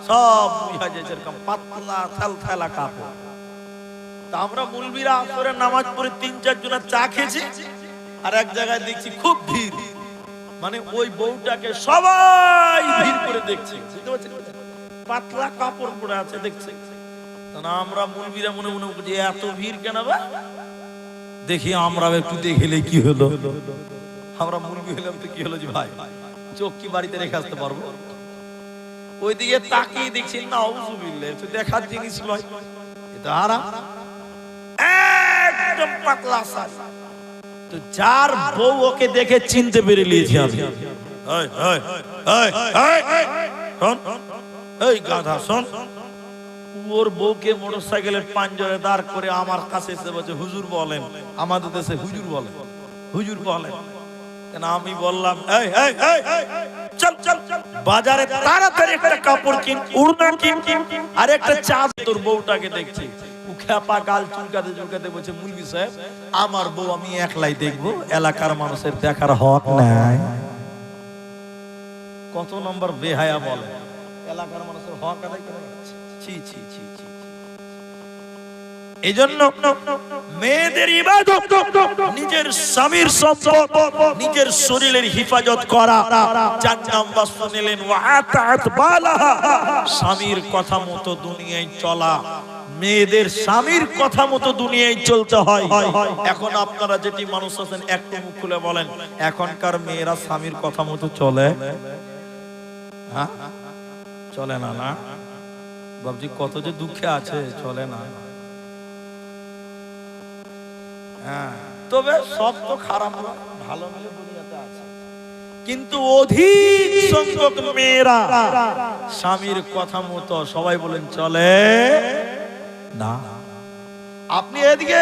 সব বোঝা যায়। যেরকম পাতলা থালথালা কাপড়। তা আমরা মুলবিরা আসরের নামাজ পড়ে 3-4 জন চা খেয়েছি, আর এক জায়গায় দেখছি খুব ভিড়, মানে ওই বউটাকে সবাই ভিড় করে দেখছে। বুঝতে পারছেন? পাতলা কাপড় পরে আছে, দেখছে। আমরা মুলবিরা মনে মনে করছি এত ভিড় কেন? দেখি আমরা একটু দেখলে কি হলো। আমরা মুলবি হলাম তো কি হলো যে ভাই, চোখ কি বাড়িতে রেখে আসতে পারবো? ওইদিকে তাকিয়ে দেখছি না, দেখার জিনিস নয়, এটা আরাম, একদম পাতলা শাড়ি। তো যার বউ ওকে দেখে চিনতে পেরে নিয়েছি আমি। এই গাধা শোন, ওর বউকে মোটরসাইকেলের পাঞ্জরে দাঁড় করে আমার কাছে এসে বলছে, হুজুর বলেন। আমাদের দেশে হুজুর বলেন, হুজুর বলেন। আমি বললাম, এই এই এই চল চল বাজারে তাড়াতাড়ি একটা কাপড় কিন, উড়না কিন, আর একটা চা। তোর বউটাকে দেখছি খেপা গাল চুলকাতে চুলকাতে বলছে, মুলবি সাহেব আমার বউ আমি একলাই দেখবো, এলাকার মানুষের দেখার হক নাই। কত নম্বর বেহায়া বলে, এলাকার মানুষের হক আদায় করে। ছি ছি ছি ছি। এইজন্য মেয়েদের ইবাদত, নিজের স্বামীর সম্পদ, নিজের শরীরের হেফাজত করা। 4 নাম্বার শুনলেন, ওয়াতাত বালাহা, স্বামীর কথা মতো দুনিয়ায় চলা। মেয়েদের স্বামীর কথা মতো দুনিয়ায় চলতে হয়। এখন আপনারা যেটি মানুষ আছেন একটু মুখ খুলে বলেন, এখনকার মেয়েরা স্বামীর কথা মতো চলে? হ্যাঁ, চলে না। না বাবজি, কত যে দুঃখে আছে, চলে না। হ্যাঁ, তবে সব তো খারাপ না, ভালো মেয়ে দুনিয়াতে আছে, কিন্তু অধিক সংখ্যক মেয়েরা স্বামীর কথা মতো, সবাই বলেন, চলে না। আপনি এদিকে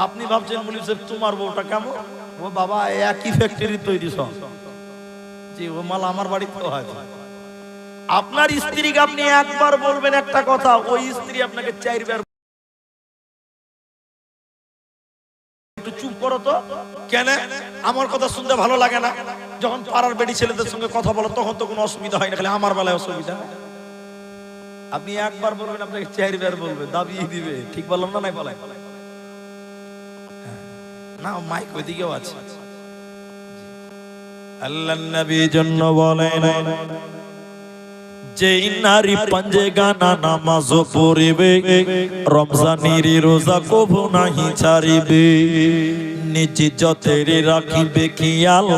আপনি ভাবছেন মুলিম সাহেব তোমার বউটা কেমন? ও বাবা, একই ফ্যাক্টরি তৈরি সব, যে ও মাল আমার বাড়িতেও হয়। আপনার স্ত্রীকে আপনি একবার বলবেন একটা কথা, ওই স্ত্রী আপনাকে 4 বার। একটু চুপ করো তো। কেন? আমার কথা শুনতে ভালো লাগে না? যখন পাড়ার বেডি ছেলেদের সঙ্গে কথা বলো তখন তো কোনো অসুবিধা হয় না, খালি আমার বেলায় অসুবিধা। আপনি একবার বলবেন, আপনাকে 4 বার বলবে, দাবিয়ে দিবে। ঠিক বললাম না? নাই বলাই না? মাইক ওইদিকেও আছে। আল্লাহর নবী জন্য বলেন, যে নারী পাঞ্জে গানা নামাজ পড়িবে, রমজানের রোজা কবু নাহি ছাড়িবে। নিজ ইজ্জতের রাখিবে খেয়াল,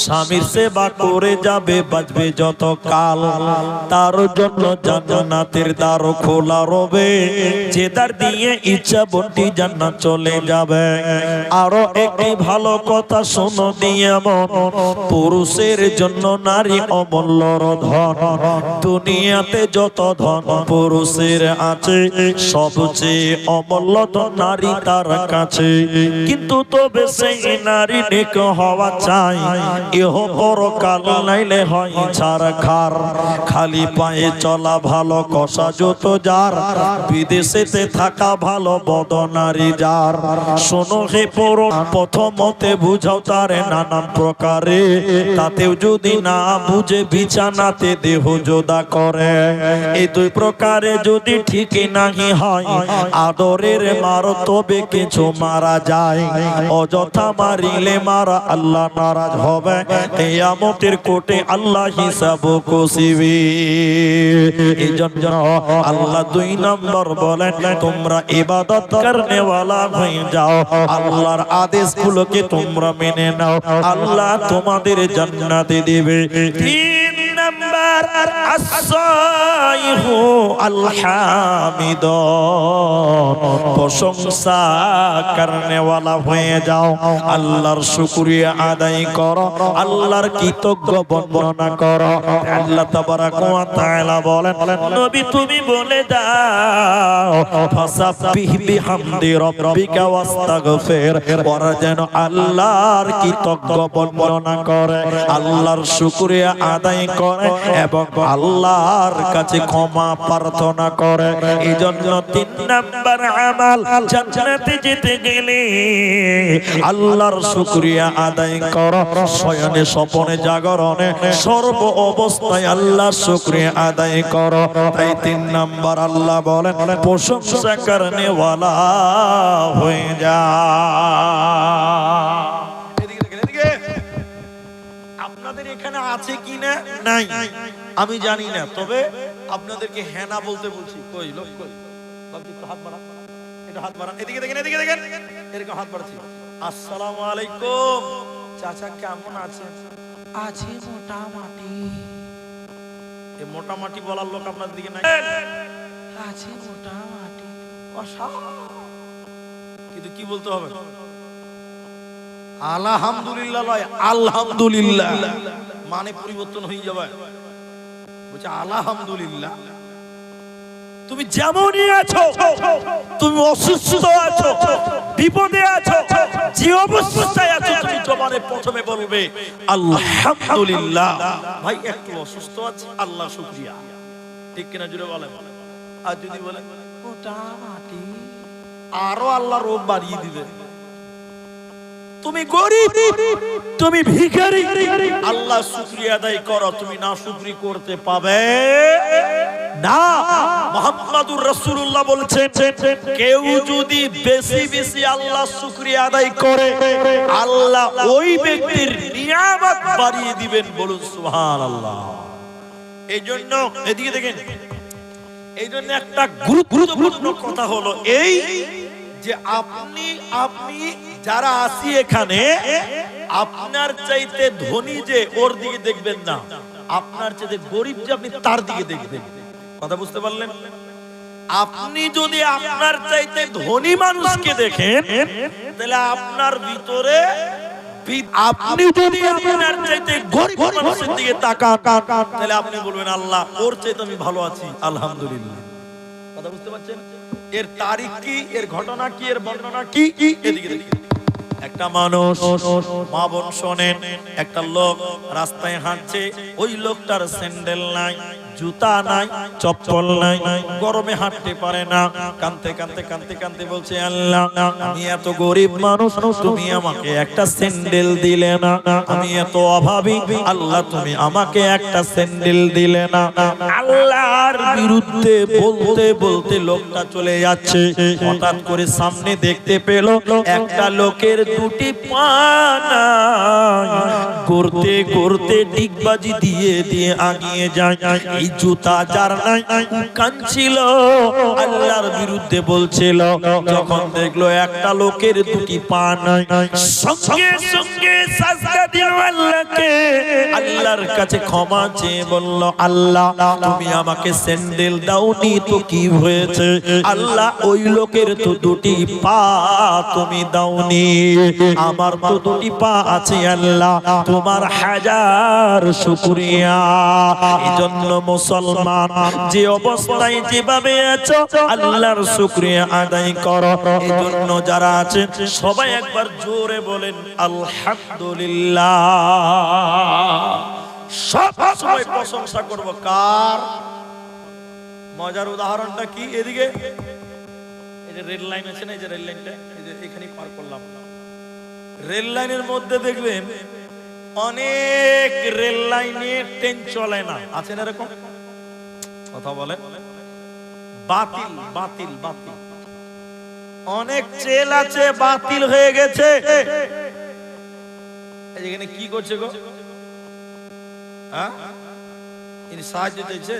স্বামীর সেবা করে যাবে বাঁচবে যত কাল। তার জন্য জান্নাতের দ্বার খোলা রবে, যে দ্বার দিয়ে ইচ্ছা বন্টি জান্নাত চলে যাবে। আরো একটি ভালো কথা শোনো দিয়ে মন, পুরুষের জন্য নারী অমূল্য ধন। দুনিয়াতে যত ধন পুরুষের আছে, সবচেয়ে অমূল্য ধন নারী তার কাছে। কিন্তু তবে সেই নারী নেক হওয়া চাই, ইহ পরকাল নাইলে হয় ছারখার। খালি পায়ে চলা ভালো, কষা জুতো যার, বিদেশেতে থাকা ভালো বদনারী যার। শোনো হে পুরো, প্রথমতে বুঝাও তারে নানান প্রকারে, তাতেও যদি না বুঝে বিছানাতে দেহ জোদা করে। এই দুই প্রকারে যদি ঠিক নাহি হয়, আদরের মার তবে কিছু মারা যায়। অযথা মারিলে মারা আল্লাহ নারাজ হবে, কিয়ামতের কোর্টে আল্লাহ হিসাব কষিবে। এই জন্য আল্লাহ 2 নম্বর বলেন, তোমরা ইবাদত করনে ওয়ালা হয়ে যাও, আল্লাহর আদেশগুলোকে তোমরা মেনে নাও, আল্লাহ তোমাদের জান্নাতে দিবে। 3 নম্বর আসসাইহু আলহামিদ, প্রশংসা করনে ওয়ালা হয়ে যাও, আল্লাহর শুকরিয়া আদায় করো, আল্লাহর কৃতজ্ঞ বন্দনা করো। আল্লাহ তাবারাক ওয়া তাআলা বলেন, নবী তুমি বলে দাও, ফাসাব্বিহ বিহামদি রাব্বিকা ওয়াস্তাগফির, ওরা যেন আল্লাহর কৃতজ্ঞ বন্দনা করে, আল্লাহর শুকরিয়া আদায় করে এবং আল্লাহর কাছে ক্ষমা প্রার্থনা করে। এই জন্য 3 নম্বর আমাল, জান্নাতে যেতে গেলে আল্লাহর শুকরিয়া আদায় করো। শয়নে স্বপনে জাগরণে সর্ব অবস্থায় আল্লাহর শুকরিয়া আদায় করো। তাই 3 নম্বর আল্লাহ বলেন, প্রশংসা করনে ওয়ালা হয়ে যা। আপনাদের এখানে আছে কি না নাই আমি জানি না, তবে আপনাদেরকে হ্যাঁ না বলতে বলছি। কই লোক কই, একটু হাত বাড়ান, একটু হাত বাড়ান, এদিকে দেখেন, এদিকে দেখেন, এরকম হাত বাড়াচ্ছি। আসসালামু আলাইকুম চাচা, কেমন আছেন? আছে মোটামুটি। এই মোটামুটি বলার লোক আপনাদের দিকে নাই? আছে মোটামুটি। কিন্তু কি বলতে হবে? আলহামদুলিল্লাহ, আলহামদুলিল্লাহ মানে পরিবর্তন হয়ে যাবে। বলছে আলহামদুলিল্লাহ, তুমি যেমনই আছো, তুমি অসুস্থ আছো, বিপদে আছো, যে অবস্থায় আছো, তুমি জবানে প্রথমে বলবে আলহামদুলিল্লাহ। ভাই একটু অসুস্থ আছি, আল্লাহ শুকরিয়া, ঠিক কিনা জুড়ে বলেন। আর যদি বলে মোটামুটি, আরো আল্লাহ রোগ বাড়িয়ে দিবে। তুমি গরিব, তুমি ভিখারি, আল্লাহ শুকরিয়া আদায় করো, তুমি না শুকরি করতে পাবে না। মুহাম্মাদুর রাসূলুল্লাহ বলেছেন, কেউ যদি বেশি বেশি আল্লাহ শুকরিয়া আদায় করে, আল্লাহ ওই ব্যক্তির নিয়ামত বাড়িয়ে দিবেন। বলুন সুবহানাল্লাহ। এই জন্য এদিকে দেখেন, এই জন্য একটা গুরুত্বপূর্ণ কথা হলো এই যে আপনি যারা আসি এখানে, আপনার চাইতে ধনী যে ওর দিকে দেখবেন না, আপনার চাইতে গরিব যে আপনি তার দিকে দেখবেন। কথা বুঝতে পারলেন? আপনি যদি আপনার চাইতে ধনী মানুষকে দেখেন, তাহলে আপনার ভিতরে, আপনি যদি আপনার চাইতে গরিব মানুষের দিকে তাকান, তাহলে আপনি বলবেন আল্লাহ ওর চাইতে আমি ভালো আছি, আলহামদুলিল্লাহ। কথা বুঝতে পারছেন? এর তারিখ কি, এর ঘটনা কি, এর বর্ণনা কি? এদিকে দেখি। একটা মানুষ, মা বোন শোনেন, একটা লোক রাস্তায় হাঁটছে, ওই লোকটার স্যান্ডেল নাই, জুতা নাই, চপ্পল নাই, গরমে হাঁটতে পারে না। কাঁদতে কাঁদতে কাঁদতে কাঁদতে বলছে, আল্লাহ আমি এত গরিব মানুষ, তুমি আমাকে একটা স্যান্ডেল দিলে না। আমি এত অভাবী, আল্লাহ তুমি আমাকে একটা স্যান্ডেল দিলে না। আল্লাহর বিরুদ্ধে বলতে বলতে লোকটা চলে যাচ্ছে। হঠাৎ করে সামনে দেখতে পেল একটা লোকের 2টি পা নাই। করতে করতে ডিগবাজি দিয়ে দিয়ে আগিয়ে যায়। এই জুতা যার নাই কাঁদছিল, আল্লাহর বিরুদ্ধে বলছিল। যখন দেখলো একটা লোকের দুটি পা নাই, সঙ্গে সঙ্গে সাজদা দিল আল্লাহকে, আল্লাহর কাছে ক্ষমা চেয়ে বলল, আল্লাহ তুমি আমাকে স্যান্ডেল দাওনি তো কি হয়েছে, আল্লাহ ওই লোকের তো দুটি পা তুমি দাওনি, আমার তো দুটি পা আছে, আল্লাহ তোমার হাজার শুকরিয়া। এজন্য মুসলমান যে অবস্থায় যেভাবে আছো আল্লাহর শুকরিয়া আদায় করো। এজন্য যারা আছেন সবাই একবার জোরে বলেন আলহামদুলিল্লাহ। সব সময় প্রশংসা করব কার? মজার উদাহরণটা কি, এদিকে এই যে রেল লাইন আছে না, এই যে রেল লাইনটা এই যে এখানেই পার করলাম, রেল লাইনের মধ্যে দেখবেন অনেক রেল লাইনে ট্রেন চলে না, আছে না এরকম? কথা বলে বাতিল বাতিল বাতিল, অনেক ট্রেন আছে বাতিল হয়ে গেছে। এখানে কি করছে গো? হ্যাঁ, ইনি সাহায্য চাইছে,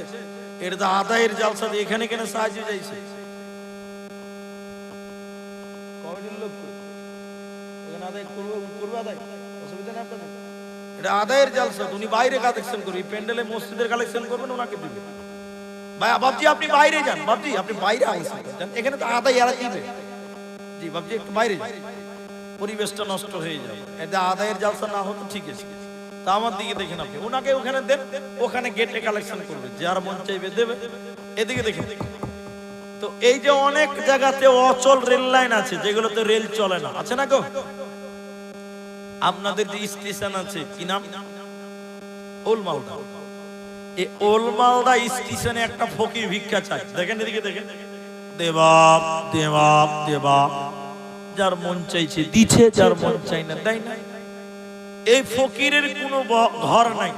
এটা তো আদায়ের জালসা, এখানে কেন সাহায্য চাইছে? কমিটির লোক এখানে আদায় করবে, আদায় অসুবিধা নেই আপনাদের। এটা আদায়ের জালসা, উনি বাইরে কালেকশন করবে, প্যান্ডেলে মসজিদের কালেকশন করবেন, ওনাকে দিবে। ভাই বাবজি আপনি বাইরে যান, বাবজি আপনি বাইরে আসেন, এখানে তো আদায় এরা দিবে। জি বাবজি একটু বাইরে যান, পরিবেশটা নষ্ট হয়ে যাবে। এটা আদায়ের জালসা না হতো ঠিক আছে, তা আমার দিকে দেখেন আপনি, ওনাকে ওখানে দেন, ওখানে গেটে কালেকশন করবে, যার মন চাইবে দেবে। এদিকে দেখেন, তো এই যে অনেক জায়গাতে অচল রেল লাইন আছে যেগুলোতে রেল চলে না, আছে না গো? আপনাদের যে স্টেশন আছে কি নাম? ওলমালদা। এই ওলমালদা স্টেশনে একটা ফকির ভিক্ষা চায়, দেখেন এদিকে দেখেন, দেবাব দেবাব দেবাব, যার মন চাইছে দিচ্ছে, যার মন চাই না দেয় না। এই ফকিরের কোনো ঘর নাই।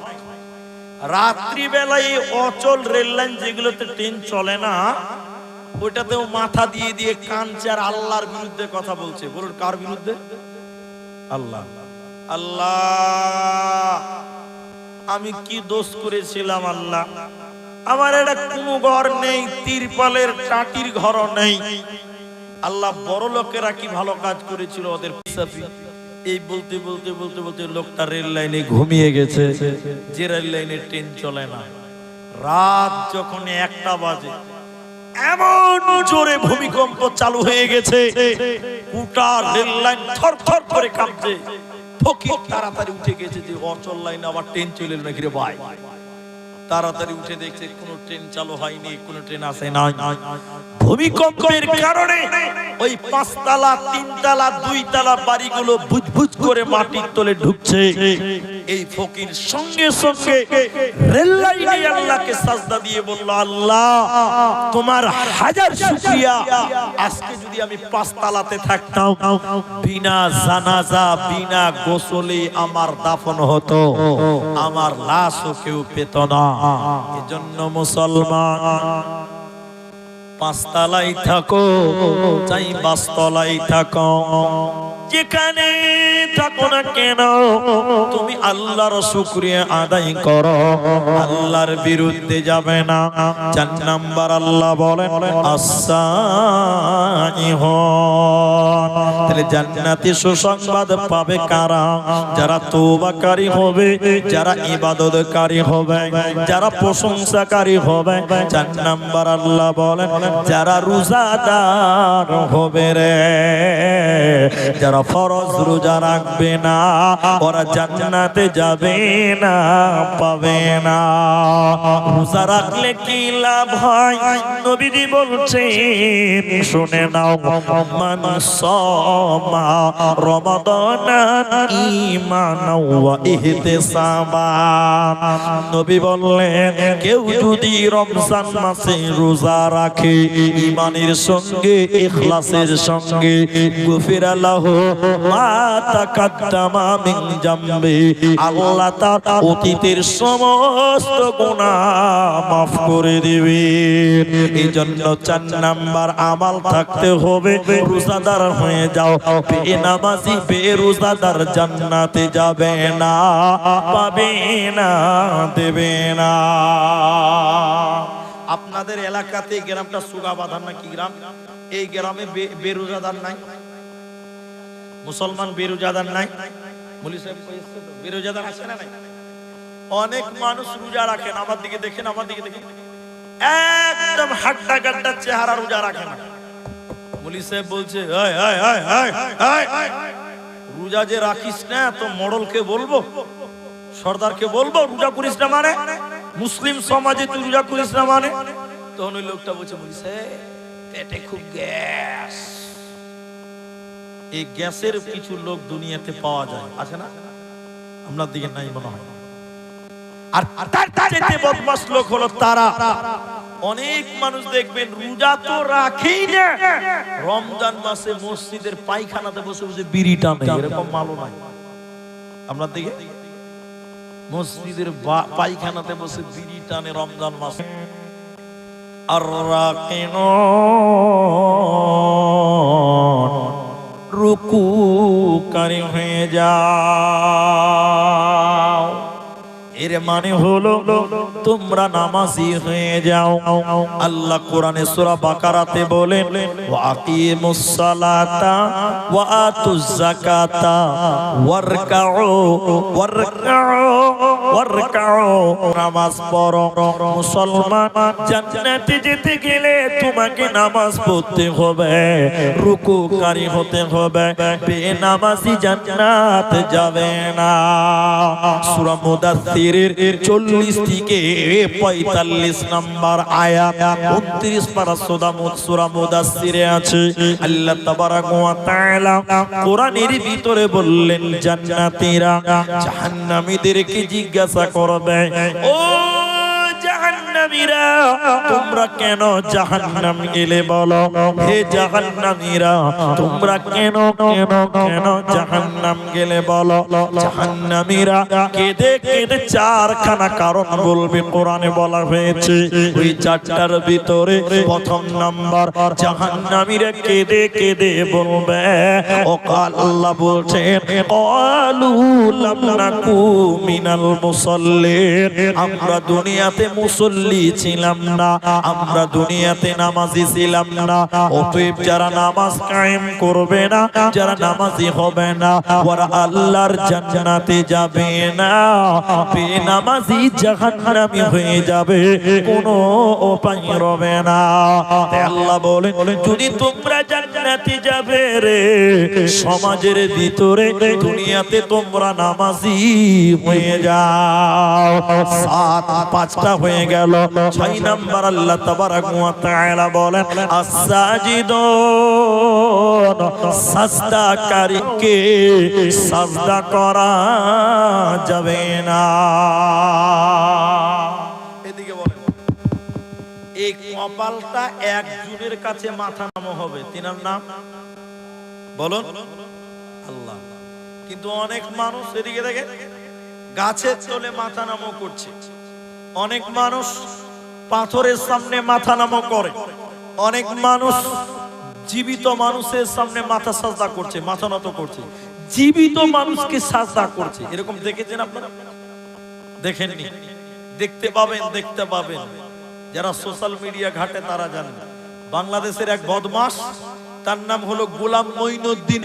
রাত্রি বেলায় এই অচল রেল লাইন যেগুলোতে ট্রেন চলে না, ওইটাতেও মাথা দিয়ে দিয়ে কাঁদছে আর আল্লাহর বিরুদ্ধে কথা বলছে। বলুন কার বিরুদ্ধে? আল্লাহ। আল্লাহ আমি কি দোষ করেছিলাম? আল্লাহ আমার এটা কোনো ঘর নেই, তিরপালের টাটির ঘরও নেই। আল্লাহ বড় লোকেরা কি ভালো কাজ করেছিল, ওদের পিসাপি। এই বলতে বলতে বলতে বলতে লোকটা রেল লাইনে ঘুমিয়ে গেছে, যে রেল লাইনে ট্রেন চলে না। রাত যখন 1টা বাজে, এমন জোরে ভূমিকম্প চালু হয়ে গেছে, গোটা রেল লাইন থরথর করে কাঁপছে। ফকির তাড়াতাড়ি উঠে গেছে যে অচল লাইনে আবার ট্রেন চলে এলো নাকি রে ভাই। তাড়াতাড়ি উঠে দেখছে কোনো ট্রেন চালু হয়নি, কোনো ট্রেন আসে না। ভূমিকম্পের কারণে ওই 5 তলা 3 তলা 2 তলা বাড়িগুলো বুজবুজ করে মাটির তলে ঢুকছে। এই ফকির সঙ্গে সঙ্গে রেল লাইনে আল্লাহকে সাজদা দিয়ে বলল, আল্লাহ তোমার হাজার শুকরিয়া, আজকে যদি আমি 5 তলাতে থাকতাম, বিনা জানাজা বিনা গোসলে আমার দাফন হতো, আমার লাশও কেউ পেত না। এজন্য মুসলমান 5 তলায় থাকো চাই 5 তলায় থাকো, যেখানে থাকো না কেন তুমি আল্লাহর শুকরিয়া আদায় করো, আল্লাহর বিরুদ্ধে যাবে না। 4 নাম্বার আল্লাহ বলেন আস-সাইহুন। তাহলে জান্নাতে সুসংবাদ পাবে কারা? যারা তওবাকারী হবে, যারা ইবাদতকারী হবে, যারা প্রশংসাকারী হবে। 4 নাম্বার আল্লাহ বলেন যারা রোজাদার হবে রে, যারা ফরজ রোজা রাখবে না ওরা জান্নাতে যাবে না, পাবে না। রোজা রাখলে কি লাভ হয়? নবীজি বলছেন শুনে নাও, মান সামা রমাদানা ঈমানাও ওয়া ইহতিসাবান। নবী বললেন কেউ যদি রমজান মাসে রোজা রাখে ঈমানের সঙ্গে ইখলাসের সঙ্গে, গুফিরা লাহু মা তাকাদ্দামা মিন জামবি, আল্লাহ তার অতীতের সমস্ত গুনাহ মাফ করে দিবেন। এই জন্য 4 নাম্বার আমাল থাকতে হবে, রোজাদার হয়ে যাও। বেনামাজি বেরোজাদার জান্নাতে যাবে না, পাবে না, দেবে না। আপনাদের এলাকাতে গ্রামটা সুগাবাধান না কি গ্রাম, এই গ্রামে বেরোজাদার নাই, মুসলমান বেরোজাদার নাই। মুলি সাহেব কইছে তো বেরোজাদার আছে না নাই? অনেক মানুষ রোজা রাখেন, আমার দিকে দেখেন, আমার দিকে দেখেন, একদম হাড্ডা গাড্ডা চেহারা, রোজা রাখে না। মুলি সাহেব বলছে রোজা যে রাখিস না তো মডলকে বলবো, সর্দারকে বলবো রোজা করিস না মানে, মুসলিম সমাজে তুই রোজা করিস না মানে। তখন ওই লোকটা বলছে মুলি সাহেব পেটে খুব গ্যাস। এই গ্যাসের কিছু লোক দুনিয়াতে পাওয়া যায়, আছে না? আপনার দিকে নাই মনে হয়। আর তার চাইতে বদমাশ লোক হলো তারা, অনেক মানুষ দেখবেন রোজা তো রাখেই না, রমজান মাসে মসজিদের পায়খানাতে বসে বসে বিড়ি টানে, এরকম মালও নাই আপনার দিকে। মসজিদের পায়খানাতে বসে বিড়ি টানে রমজান মাসে। আর রুকুকারী হয়ে যাও, এর মানে হলো তোমরা নামাজি হয়ে যাও। আল্লাহ কোরআনে সূরা বাকারাতে বলেন ওয়া আকিমুস সালাতা ওয়া আতুজ যাকাতা ওয়ারকাউ, নামাজ পড়ো। মুসলমান জান্নাতে যেতে গেলে তোমাকে নামাজ পড়তে হবে, রুকুকারী হতে হবে, বেনামাজি জান্নাতে যাবে না। সূরা মুদাথ্থিরের 40 থেকে 45 নম্বর আয়াত, 29 পারা সূরা মুদাথ্থিরে আছে। আল্লাহ তাবারাক ওয়া তাআলা কোরআনের ভিতরে বললেন জান্নাতীরা জাহান্নামীদেরকে জিজ্ঞাসা করবে, ও জাহান্নামীরা তোমরা কেন জাহান্নাম গেলে? বলো হে জাহান্নামীরা তোমরা কেন কেন কেন জাহান্নাম গেলে? বলো। জাহান্নামীরা কেঁদে কেঁদে 4খানা কারণ বলবে, কোরআনে বলা হয়েছে। ওই 4টার ভিতরে প্রথম নাম্বার, জাহান্নামীরা কেঁদে কেঁদে বলবে, ও কাল আল্লাহ বলছেন ক্বালু লাম নাকু মিনাল মুসাল্লিন, আমরা দুনিয়াতে মুসল্লি ছিলাম না, আমরা দুনিয়াতে নামাজি ছিলাম না। অতএব যারা নামাজ কায়েম করবে না, যারা নামাজি হবে না, ওরা আল্লাহর জান্নাতে যাবে না, বেনামাজি জাহান্নামী হয়ে যাবে, কোনো উপায় রবে না। আল্লাহ বলেন যদি তোমরা জান্নাতে যাবে রে, সমাজের ভিতরে দুনিয়াতে তোমরা নামাজি হয়ে যাও। 5টা হয়ে গেল। 6 নাম্বার আল্লাহ তাবারাক ওয়া তাআলা বলেন আস-সাজিদুন, সাজদাকারীকে সাজদা করা যাবে না। এদিকে বলেন এই কপালটা একজনের কাছে মাথা নামো হবে, তিনার নাম বলুন আল্লাহ। কিন্তু অনেক মানুষ এদিকে দেখে গাছের তলে মাথা নামো করছে, অনেক মানুষ পাথরের সামনে মাথা নামো করে, অনেক মানুষ জীবিত মানুষের সামনে মাথা সাজদা করছে, মাথা নত করছে, জীবিত মানুষকে সাজদা করছে। এরকম দেখেছেন আপনারা? দেখেননি? দেখতে পাবেন, দেখতে পাবেন। যারা সোশ্যাল মিডিয়া ঘাটে তারা জানেন। বাংলাদেশের এক বদমাশ, তার নাম হলো গোলাম মঈনুদ্দিন,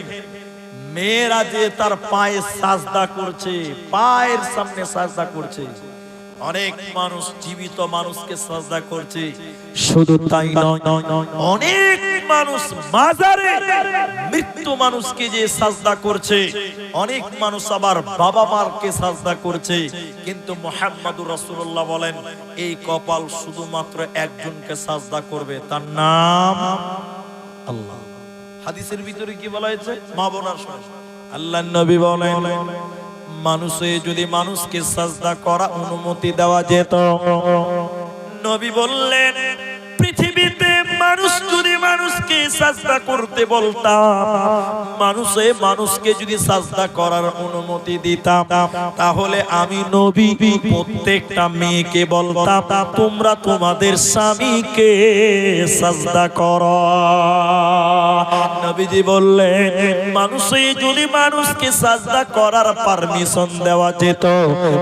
মেয়েরা যে তার পায়ে সাজদা করছে, পায়ের সামনে সাজদা করছে। অনেক মানুষ জীবিত মানুষকে সাজদা করছে, শুধু তাই নয়, অনেক মানুষ মাজারে মৃত্যু মানুষকে যে সাজদা করছে, অনেক মানুষ আবার বাবা মারকে সাজদা করছে। কিন্তু মুহাম্মদুর রাসূলুল্লাহ বলেন এই কপাল শুধুমাত্র একজনকে সাজদা করবে, তার নাম আল্লাহ। হাদিসের ভিতরে কি বলা হয়েছে? মা বোনার শুনে আল্লাহর নবী বলেন মানুষে যদি মানুষকে সাজদা করা অনুমতি দেওয়া যেত, নবী বললেন পৃথিবীতে মানুষ যদি মানুষকে সাজদা করতে বলতাম, মানুষকে যদি সাজদা করার অনুমতি দিতাম, তাহলে আমি নবী প্রত্যেকটা মেয়েকে বলতাম তোমরা তোমাদের স্বামীকে সাজদা করো। নবীজি বললেন যদি মানুষকে সাজদা করার পারমিশন দেওয়া যেত,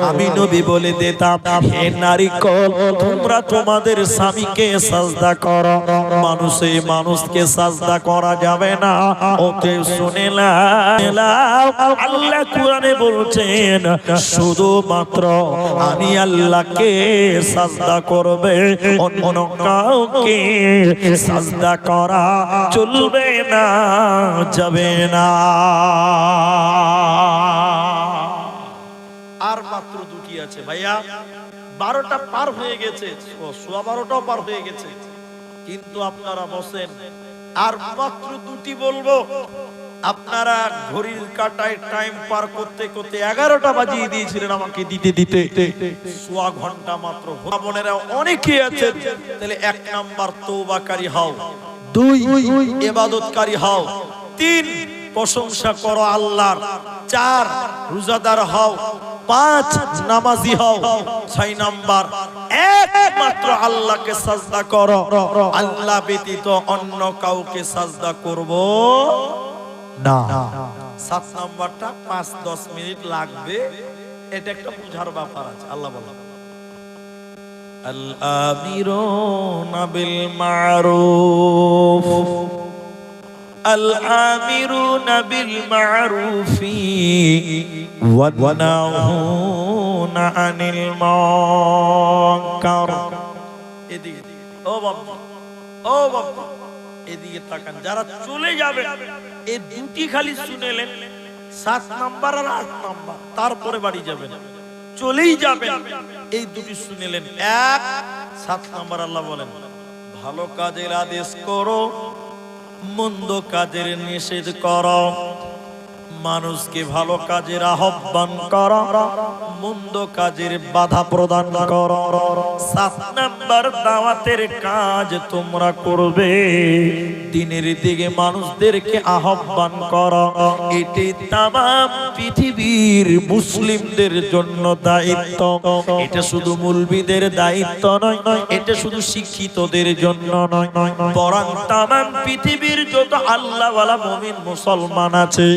আমি নবী বলে দিতাম হে নারীকল তোমরা তোমাদের স্বামীকে সাজদা করো। মানুষকে সাজদা করা যাবে না। ওতে শুনে নাও, আল্লাহ কোরআনে বলছেন শুধুমাত্র আমি আল্লাহকে সাজদা করবে, অন্য কাউকে সাজদা করা চলবে না, যাবে না। আর মাত্র দুটি আছে ভাইয়া, 12টা পার হয়ে গেছে, 12:15 পার হয়ে গেছে, কিন্তু আপনারা বসেন, আর মাত্র দুটি বলবো। আপনারা ঘড়ির কাঁটায় টাইম পার করতে করতে 11টা বাজিয়ে দিয়েছিলেন আমাকে দিতে দিতে, সোয়া ঘন্টা মাত্র। বোনেরা অনেকে আছেন, তাহলে 1 নাম্বার তওবাকারী হও, 2 ইবাদতকারী হও, 3 প্রশংসা করো আল্লাহর, 4 রোজাদার হও, 5 নামাজি হও, 6 নাম্বার একমাত্র আল্লাহকে সাজদা করো, আল্লাহ ব্যতীত অন্য কাউকে সাজদা করব না। 7 নাম্বারটা 5-10 মিনিট লাগবে, এটা একটা বুঝার ব্যাপার আছে। আল্লাহ বলেন আল আমিরুনা বিল মারুফ, আল আমিরুনা বিল মারুফি ওয়া নাহুনা আনিল মুনকার। এদিকে ও বাবা এদিকে তাকান, যারা চলে যাবে এই দুটি খালি শুনেলেন, 7 নাম্বার আর 8 নাম্বার, তারপরে বাড়ি যাবেন, চলেই যাবেন, এই দুটি শুনেলেন। 7 নাম্বার আল্লাহ বলেন ভালো কাজের আদেশ করো, মন্দ কাজের নিষেধ করো। মানুষকে ভালো কাজের আহ্বান করো, মন্দ কাজের বাধা প্রদান করো। 7 নাম্বার দাওয়াতের কাজ তোমরা করবে, দিনের দিকে মানুষদেরকে আহ্বান করো। এটি তামাম পৃথিবীর মুসলিমদের জন্য দায়িত্ব। এটা শুধু মুলবিদের দায়িত্ব নয়, এটা শুধু শিক্ষিতদের জন্য নয়, বরং তামাম পৃথিবীর যত আল্লাহওয়ালা মুমিন মুসলমান আছে,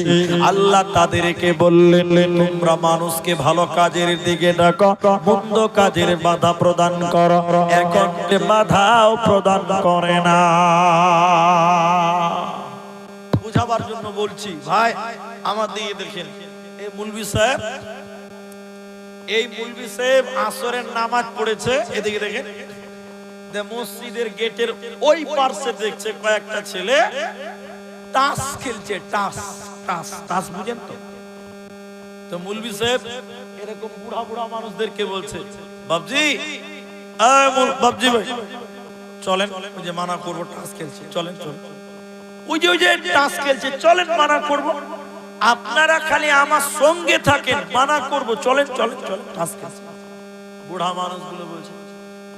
আল্লাহ তাদেরকে বললেন তোমরা মানুষকে ভালো কাজের দিকে ডাকো, মন্দ কাজের বাধা প্রদান করো। এখন বাধাও প্রদান করে না। বুঝাবার জন্য বলছি ভাই, আমার দিকে দেখেন, এই মৌলভী সাহেব আসরের নামাজ পড়েছে, এদিকে দেখেন মসজিদের গেটের ওই পার্শ্বে দেখছে কয়েকটা ছেলে তাস খেলছে, তাস বুঝেন তো মৌলভী সাহেব এরকম বুড়া মানুষদেরকে বলছে বাবজি ভাই চলেন, ওই যে মানা করবো টাস খেলছে, চলেন ওই যে টাস খেলছে, চলেন মানা করব, আপনারা খালি আমার সঙ্গে থাকেন, মানা করব, চলেন টাস খেলছে। বুড়া মানুষগুলো বলছে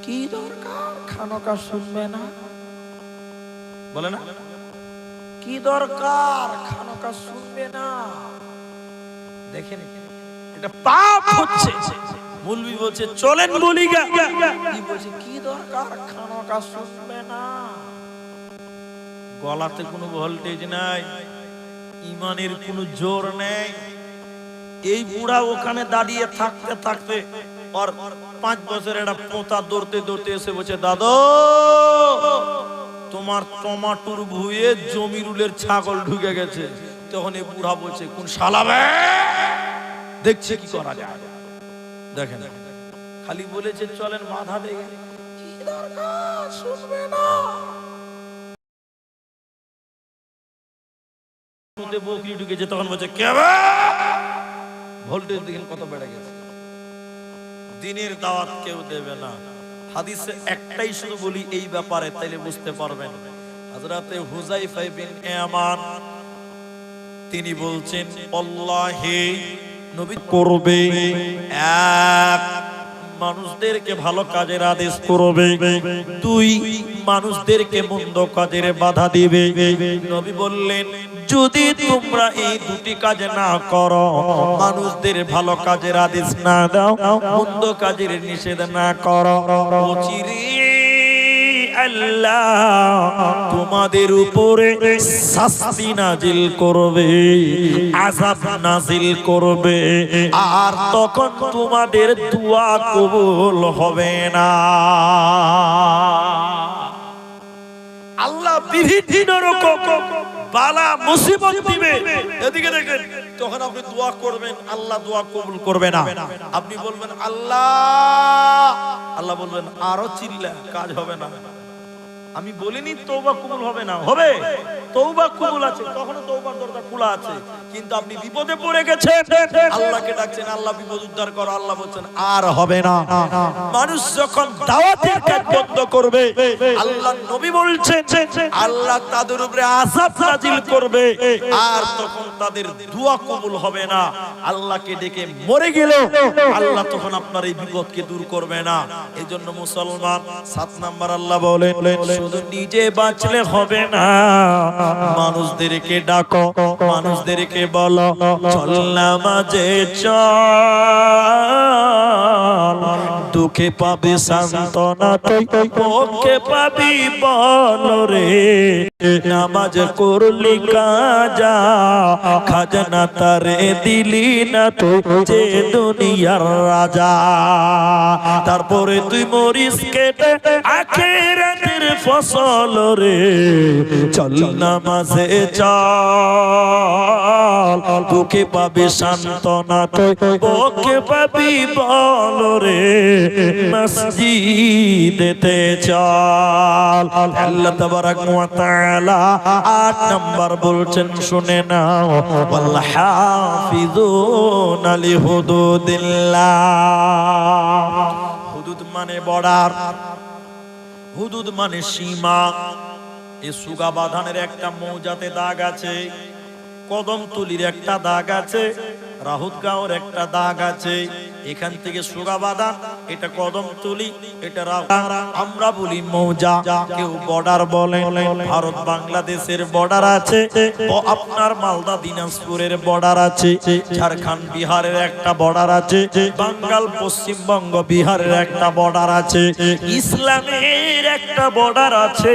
কি দরকার, খানকা শুনবে না, বলে না কি দরকার, খানকা শুনবে না। দেখেন এটা পাপ হচ্ছে। মৌলভী বলছে চলেন বলি গা, কি বলছে কি দরকার, খানকা শুনবে না। গলাতে কোনো ভোল্টেজ নাই, ইমানের কোনো জোর নেই। এই বুড়া ওখানে দাঁড়িয়ে থাকতে আর 5 বছরের একটা পোতা দৌড়তে এসে বলছে দাদু তোমার টমাটোর ভুঁয়ে জমিরুলের ছাগল ঢুকে গেছে। তখন এই বুড়া বলছে কোন শালাবে, দেখছে কি করা যায়। দেখেন খালি বলেছে চলেন, বাধা দেয়, কি দরকার শুনবে না। বকরি ঢুকেছে, তখন বলছে কে, ভোল্টেজ দেখেন কত বেড়ে গেছে। দিনের দাওয়াত কেউ দেবে না। হাদিসে একটাই শুধু বলি এই ব্যাপারে, তাইলে বুঝতে পারবেন। হযরতে হুযায়ফা বিন ইয়ামান তিনি বলছেন আল্লাহে নবী করবে, এক মানুষদেরকে ভালো কাজের আদেশ করবে, 2 মানুষদেরকে মন্দ কাজের বাধা দিবে। নবী বললেন যদি তোমরা এই দুটি কাজ না করো, মানুষদের ভালো কাজের আদেশ না দাও, মন্দ কাজের নিষেধ না করো, অচিরে আল্লাহ তোমাদের উপরে শাস্তি নাজিল করবে, আযাব নাজিল করবে, আর তখন তোমাদের দোয়া কবুল হবে না। আল্লাহ বিভিন্ন রকম বালা মুসিবত দিবে, এদিকে দেখেন, তখন আপনি দোয়া করবেন, আল্লাহ দোয়া কবুল করবে না। আপনি বলবেন আল্লাহ, আল্লাহ বলবেন আরো চিল্লা, কাজ হবে না। আমি বলিনি তওবা কবুল হবে না, হবে, তওবা কবুল আছে, তখনও তওবার দরজা খোলা আছে, কিন্তু আপনি বিপদে পড়ে গেছেন, আল্লাহকে ডাকছেন আল্লাহ বিপদ উদ্ধার করো, আল্লাহ বলছেন আর হবে না। মানুষ যখন দাওয়াতের কাজ বন্ধ করবে, আল্লাহ নবী বলছেন আল্লাহ তাদের উপরে আযাব নাজিল করবে, আর তখন তাদের দোয়া কবুল হবে না। আল্লাহকে ডেকে মরে গেল, আল্লাহ তখন আপনার এই বিপদকে দূর করবে না। এইজন্য মুসলমান 7 নাম্বার আল্লাহ বলেন শুধু নিজে বাঁচলে হবে না, মানুষদেরকে ডাকো, মানুষদেরকে বলো চল নামাজে চল, দুঃখে পাবি সান্তনা তুই, ওকে পাবি বল রে, নামাজ করলি কাজা, খাজনা তারে দিলি না তুই, যে দুনিয়ার রাজা, তারপরে তুই মরিস কেটে আখিরাতের ফসল রে, চল নামাজে চল, বুকে পাবি সান্তনা তুই, বুকে পাবি বল রে, মসজিদেতে চল। আল্লাহ তাবারাক ওয়া তাআলা 8 নাম্বার বলছেন শুনে নাও, ওয়াল হাফিজুনা লিহুদুদিল্লাহ। হুদুদ মানে বর্ডার, হুদুদ মানে সীমা। এই সুগা বাঁধানের একটা মৌজাতে দাগ আছে, কদমতলির একটা দাগ আছে, রাহুতগাঁওর একটা দাগ আছে। এখান থেকে সুগা বাঁধান, এটা কদমতলি, এটা আমরা বলি মৌজা, কেউ বর্ডার বলে। ভারত বাংলাদেশের বর্ডার আছে, আপনার মালদা দিনাজপুরের বর্ডার আছে, ঝাড়খণ্ড বিহারের একটা বর্ডার আছে, বাঙ্গাল পশ্চিমবঙ্গ বিহারের একটা বর্ডার আছে, ইসলামের একটা বর্ডার আছে।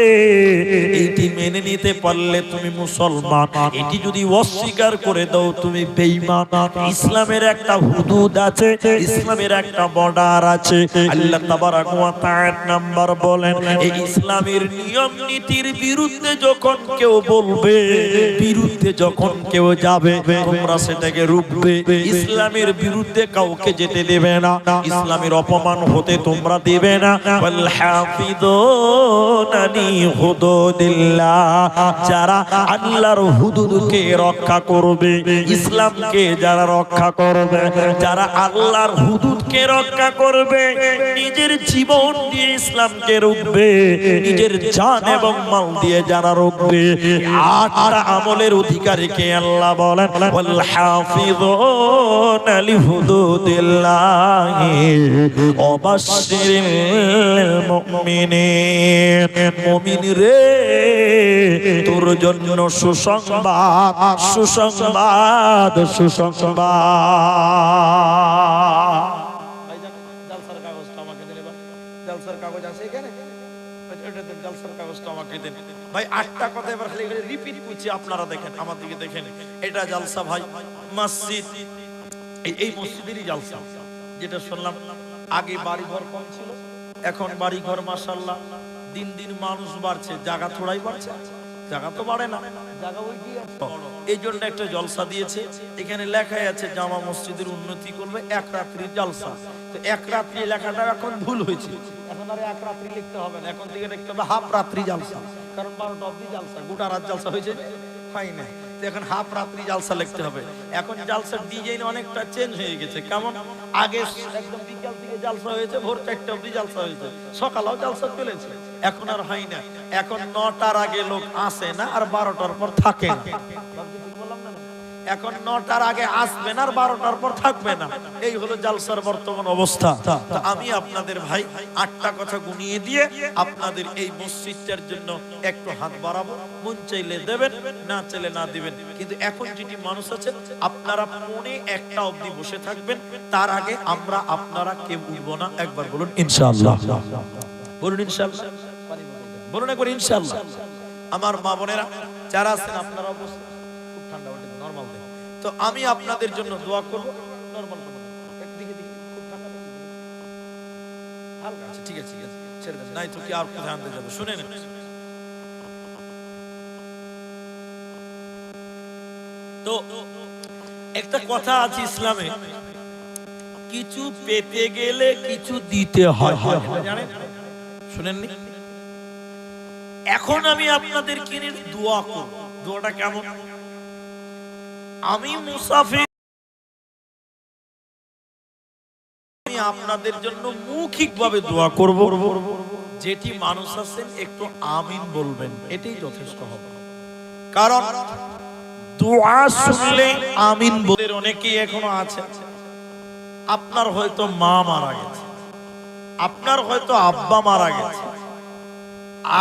এটি মেনে নিতে পারলে তুমি মুসলমান, এটি যদি অস্বীকার করে দাও তুমি বেঈমান। ইসলামের একটা হুদুদ আছে, ইসলামের একটা বর্ডার আছে। আল্লাহ তাবারাক ওয়া তাআলা নাম্বার বলেন, এই ইসলামের নিয়ম নীতির বিরুদ্ধে যখন কেউ বলবে, বিরুদ্ধে যখন কেউ যাবে, তোমরা সেটাকে রুখবে। ইসলামের বিরুদ্ধে কাউকে যেতে দেবে না, ইসলামের অপমান হতে তোমরা দেবে না। ওয়াল হাফিজুনা লিহুদুদিল্লাহ, যারা আল্লাহর হুদুদকে রক্ষা করবে, ইসলামকে যারা রক্ষা করবে, যারা আল্লাহর হুদুদকে রক্ষা করবে, নিজের জীবন দিয়ে ইসলামকে রুখবে, নিজের জান এবং মাল দিয়ে যারা রুখবে, 8টা আমলের অধিকারীকে আল্লাহ বলেন ওয়াল হাফিজুনা লিহুদুদিল্লাহি ওয়া বাশশিরিল মুমিনিন। মুমিন রে, তোর জন্য সুসংবাদ, সুসংবাদ, সুসংবাদ। জালসার কাগজটা আমাকে দিন, জালসার কাগজ আছে এখানে, এটা দেন, জালসার কাগজটা আমাকে দিন ভাই। 8টা কথা এবার খালি রিপিট করছি, আপনারা দেখেন, আমার দিকে দেখেন। এটা জালসা ভাই, মসজিদ, এই মসজিদেরই জালসা। যেটা শুনলাম আগে বাড়ি ঘর কম ছিল, এখন বাড়ি ঘর মাশাআল্লাহ দিন দিন মানুষ বাড়ছে, জায়গা থোড়াই বাড়ছে, জায়গা তো বাড়ে না, জায়গা ওই কি আছে। এই জন্য একটা জলসা দিয়েছে, এখানে লেখাই আছে জামা মসজিদের উন্নতি করবে, এক রাত্রির জলসা। তো এক রাত্রি লেখাটা এখন ভুল হয়েছে, এখন আর এক রাত্রি লিখতে হবে না, এখন থেকে লিখতে হবে হাফ রাত্রি জলসা, কারণ 12টা অবধি জলসা, গোটা রাত জলসা হয়েছে, হয় না, এখন হাফ রাত্রি জালসা লিখতে হবে। এখন জালসার ডিজাইন অনেকটা চেঞ্জ হয়ে গেছে, কেমন আগে একদম বিকাল থেকে জালসা হয়েছে, ভোর 4টা অবধি জালসা হয়েছে, সকালেও জালসা চলেছে, এখন আর হয় না। এখন 9টার আগে লোক আসে না, আর 12টার পর থাকে না। এখন 9টার আগে আসবেন আর 12টার পর থাকবে না, এই হলো জালসার বর্তমান অবস্থা। তো আমি আপনাদের ভাই 8টা কথা গুনিয়ে দিয়ে আপনাদের এই মসজিদটার জন্য একটু হাত বাড়াবো, মন চাইলে দেবেন, না চাইলে না দিবেন। কিন্তু এখন যেটি মানুষ আছে, আপনারা 1:45 অবধি বসে থাকবেন, তার আগে আমরা আপনারা কেউ উঠবো না। একবার বলুন ইনশাআল্লাহ, বলুন ইনশাআল্লাহ, বলুন একবার ইনশাআল্লাহ। আমার মা বোনেরা যারা আছেন আপনারা অবশ্যই, খুব ঠান্ডা ওঠে নরমাল দেন। তো আমি আপনাদের জন্য দোয়া করব, নরমাল করব, একদিকে দিকে খুব ঠান্ডা নাকি হালকা আছে, ঠিক আছে ঠিক আছে, ছেড়ে দেন, নাই তো কি আর কোথায় আনতে যাব। শুনে নেন, তো একটা কথা আছে ইসলামে, কিছু পেতে গেলে কিছু দিতে হয়, জানেন? শুনেননি? এখন আমি আপনাদেরকে নিয়ে দোয়া করব। দোয়াটা কেমন? আমি মুসাফির, আমি আপনাদের জন্য মৌখিকভাবে দোয়া করব, যেটি মানুষ আছেন একটু আমিন বলবেন, এটাই যথেষ্ট হবে। কারণ দোয়া শুনলে আমিন বলে অনেকেই এখনো আছে, আপনার হয়তো মা মারা গেছে, আপনার হয়তো আব্বা মারা গেছে,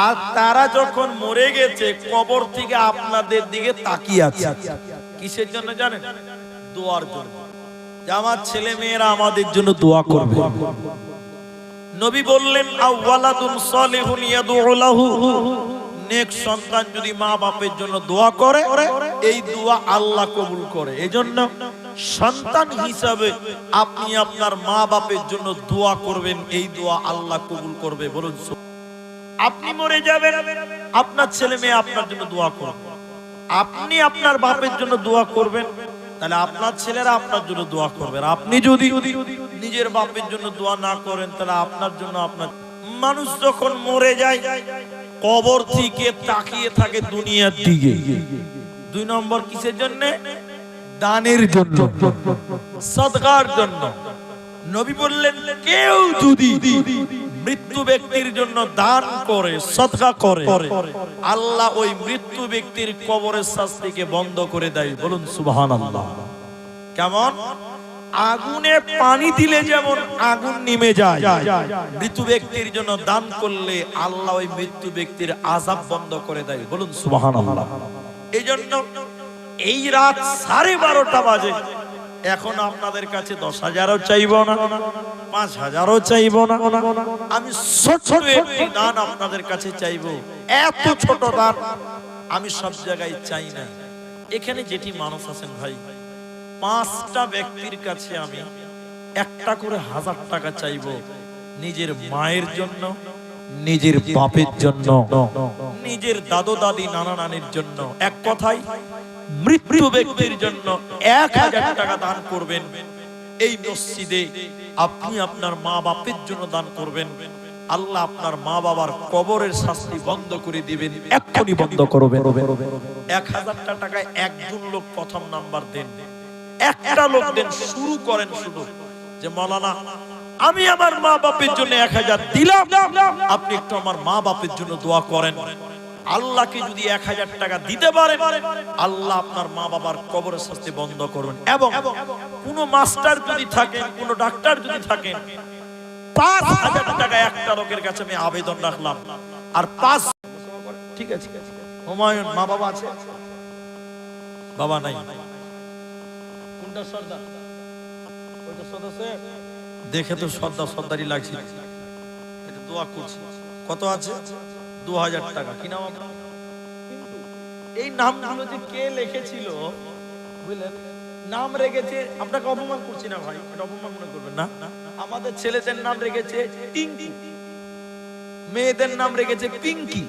আর তারা যখন মরে গেছে কবর থেকে আপনাদের দিকে তাকিয়ে আছে, কিসের জন্য জানেন? দোয়ার জন্য, যে আমার ছেলে মেয়েরা আমাদের জন্য দোয়া করবে। নবী বললেন আওয়ালাদুন সালিহুন ইয়াদউ লাহু, নেক সন্তান যদি মা বাপের জন্য দোয়া করে, এই দোয়া আল্লাহ কবুল করে। এজন্য সন্তান হিসাবে আপনি আপনার মা বাপের জন্য দোয়া করবেন, এই দোয়া আল্লাহ কবুল করবে। বলুন, আপনি মরে যাবেন, আপনার ছেলে মেয়ে আপনার জন্য দোয়া করবে, আপনি আপনার বাপের জন্য দোয়া করবেন, তাহলে আপনার ছেলেরা আপনার জন্য দোয়া করবে। আপনি যদি নিজের বাপের জন্য দোয়া না করেন, তাহলে আপনার জন্য আপনার মানুষ যখন মরে যায় কবর থেকে তাকিয়ে থাকে দুনিয়ার দিকে। 2 নম্বর কিসের জন্য? দানের জন্য, সদকার জন্য। নবী বললেন কেউ যদি মৃত্যু ব্যক্তির জন্য দান করে, সদকা করে, আল্লাহ ওই মৃত্যু ব্যক্তির কবরের শাস্তিকে বন্ধ করে দেয়। বলুন সুবহানাল্লাহ। কেমন? আগুনে পানি দিলে যেমন আগুন নিভে যায়, মৃত্যু ব্যক্তির জন্য দান করলে আল্লাহ ওই মৃত্যু ব্যক্তির আযাব বন্ধ করে দেয়। বলুন সুবহানাল্লাহ। এই জন্য এই রাত 12:30 বাজে, এখন আপনাদের কাছে 10,000ও চাইবো না, 5,000ও চাইবো না, আমি ছোট একটি দান আপনাদের কাছে চাইবো। এত ছোট দান আমি সব জায়গায় চাই না। এখানে যেটি মানুষ আছেন ভাই, 5টা ব্যক্তির কাছে আমি একটা করে 1000 টাকা চাইবো, নিজের মায়ের জন্য, নিজের বাপের জন্য, নিজের দাদু দাদি নানা নানির জন্য। এক কথায় মৃত্যু ব্যক্তির জন্য 1000 টাকা দান করবেন। এই মসজিদে আপনি আপনার মা বাপের জন্য দান করবেন, আল্লাহ আপনার মা বাবার কবরের শাস্তি বন্ধ করে দিবেন, এক্ষুনি বন্ধ করবেন। 1000 টাকায় একজন লোক প্রথম নাম্বার দেন, একটা লোক দেন, শুরু করেন শুধু যে মাওলানা আমি আমার মা বাপের জন্য 1000 দিলাম, আপনি একটু আমার মা বাপের জন্য দোয়া করেন। আল্লাহকে যদি 1000 টাকা দিতে পারেন, আল্লাহ আপনার মা বাবার কবরের শাস্তি বন্ধ করবেন। এবং কোন মাস্টার যদি থাকেন, কোন ডাক্তার যদি থাকেন, 5000 টাকা একটা লোকের কাছে আমি আবেদন রাখলাম। আর 5, ঠিক আছে, হুমায়ুন মা বাবা আছে? বাবা নাই। কোনটা সর্দার? ওইটা সদস্য দেখে তো সর্দার সর্দারি লাগছে, এটা দোয়া করছি। কত আছে? 2000 টাকা। কি নাম আপনার? এই নামগুলো যে কে লিখেছিল বুঝলেন, নাম রেখেছে, আপনাকে অপমান করছি না ভাই, এটা অপমান মনে করবেন না। আমাদের ছেলেদের নাম রেখেছে টিঙ্কি, মেয়েদের নাম রেখেছে পিঙ্কি।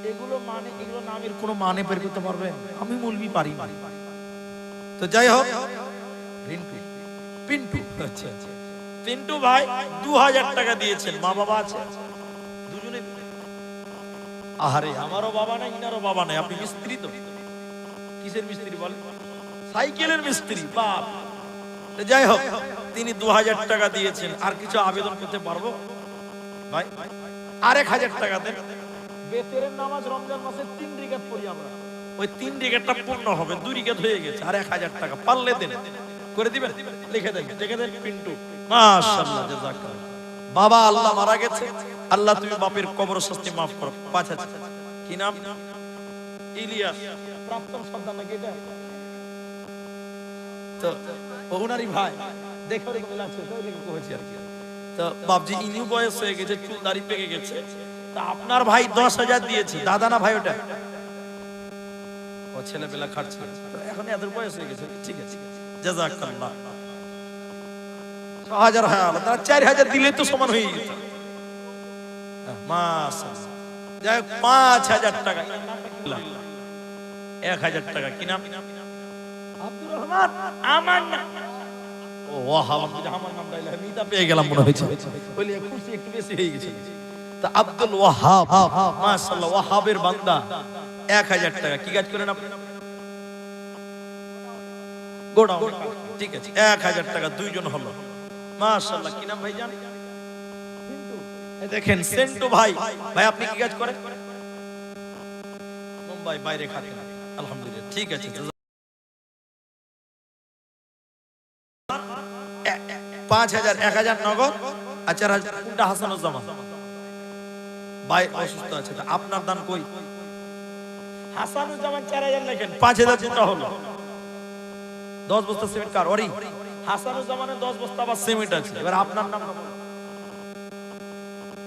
এগুলো মানে, এগুলো নামের কোনো মানে বের করতে পারবেন? আমি মৌলবি পারি না। তো যাই হোক, রিন্টু, পিন্টু, আচ্ছা পিন্টু ভাই 2000 টাকা দিয়েছেন। মা বাবা আছে দুজনে? আরে আমারও বাবা নাই, ইনারও বাবা নাই। আপনি মিস্ত্রি তো? কিসের মিস্ত্রি বলেন? সাইকেলের মিস্ত্রি। বাপ। যাই হোক, তিনি 2000 টাকা দিয়েছেন। আর কিছু আবেদন করতে পারবো ভাই? আর 1000 টাকা দেন। বেতের নামাজ রমজান মাসে 3 রাকাত পড়ি আমরা। ওই 3 রিকাতটা পূর্ণ হবে, 2 রিকাত হয়ে গেছে, আর 1000 টাকা পারলে দেন, করে দিবেন, লিখে দেন পিন্টু। মাশাআল্লাহ, জাযাকাল্লাহ। বাবা আল্লাহ মারা গেছে, আল্লাহ তুমি বাপের কবর শাস্তি maaf করো। 5000। কি নাম? ইলিয়াস। প্রাক্তন সন্তান নাকি এটা? তো ওনারই ভাই, দেখো রে মিল আছে, তো এরকম কইছি আর কি। তো বাপজি ইনিও বয়স হয়ে গেছে, চুল দাড়ি পেকে গেছে, তা আপনার ভাই 10,000 দিয়েছে, দাদা না ভাই ওটা? ও ছেলেবেলা খাচ্ছে, তো এখন এত বয়স হয়ে গেছে, ঠিক আছে, জাযাকাল্লাহ। 6000 হয় আলাদা, তারা 4000 দিলে তো সমান হয়ে যেত। মাশাআল্লাহ, যাই 5000 টাকা, 1000 টাকা। কি নাম? আব্দুর রহমান। আমার না, ও ওয়াহাব, আমার নাম ডাইলা মিতা পেয়ে গেলাম মনে হয়েছে, বলি খুশি একটু বেশি হয়ে গেছে। তা আব্দুল ওয়াহাব, মাশাআল্লাহ, ওয়াহাবের বান্দা, 1000 টাকা। কি কাজ করেন আপনি? গোডাউন, ঠিক আছে, 1000 টাকা, 2 জন হলো। মাশাআল্লাহ। কি নাম ভাইজান? এই দেখেন সেন্টু ভাই। ভাই আপনি কি কাজ করেন? মুম্বাই, বাইরে খাতেন, আলহামদুলিল্লাহ, ঠিক আছে। 5000, 1000 নগদ, আর 4000 কোনটা? হাসানুজ্জামান ভাই অসুস্থ আছে, তা আপনার দান কই? হাসানুজ্জামান 4000 লেখেন, 5000 যেটা হলো। 10 বস্তা সিমেন্ট কার? ওরি হাসানুজ্জামানের 10 বস্তা আবার সিমেন্ট আছে। এবার আপনার নাম?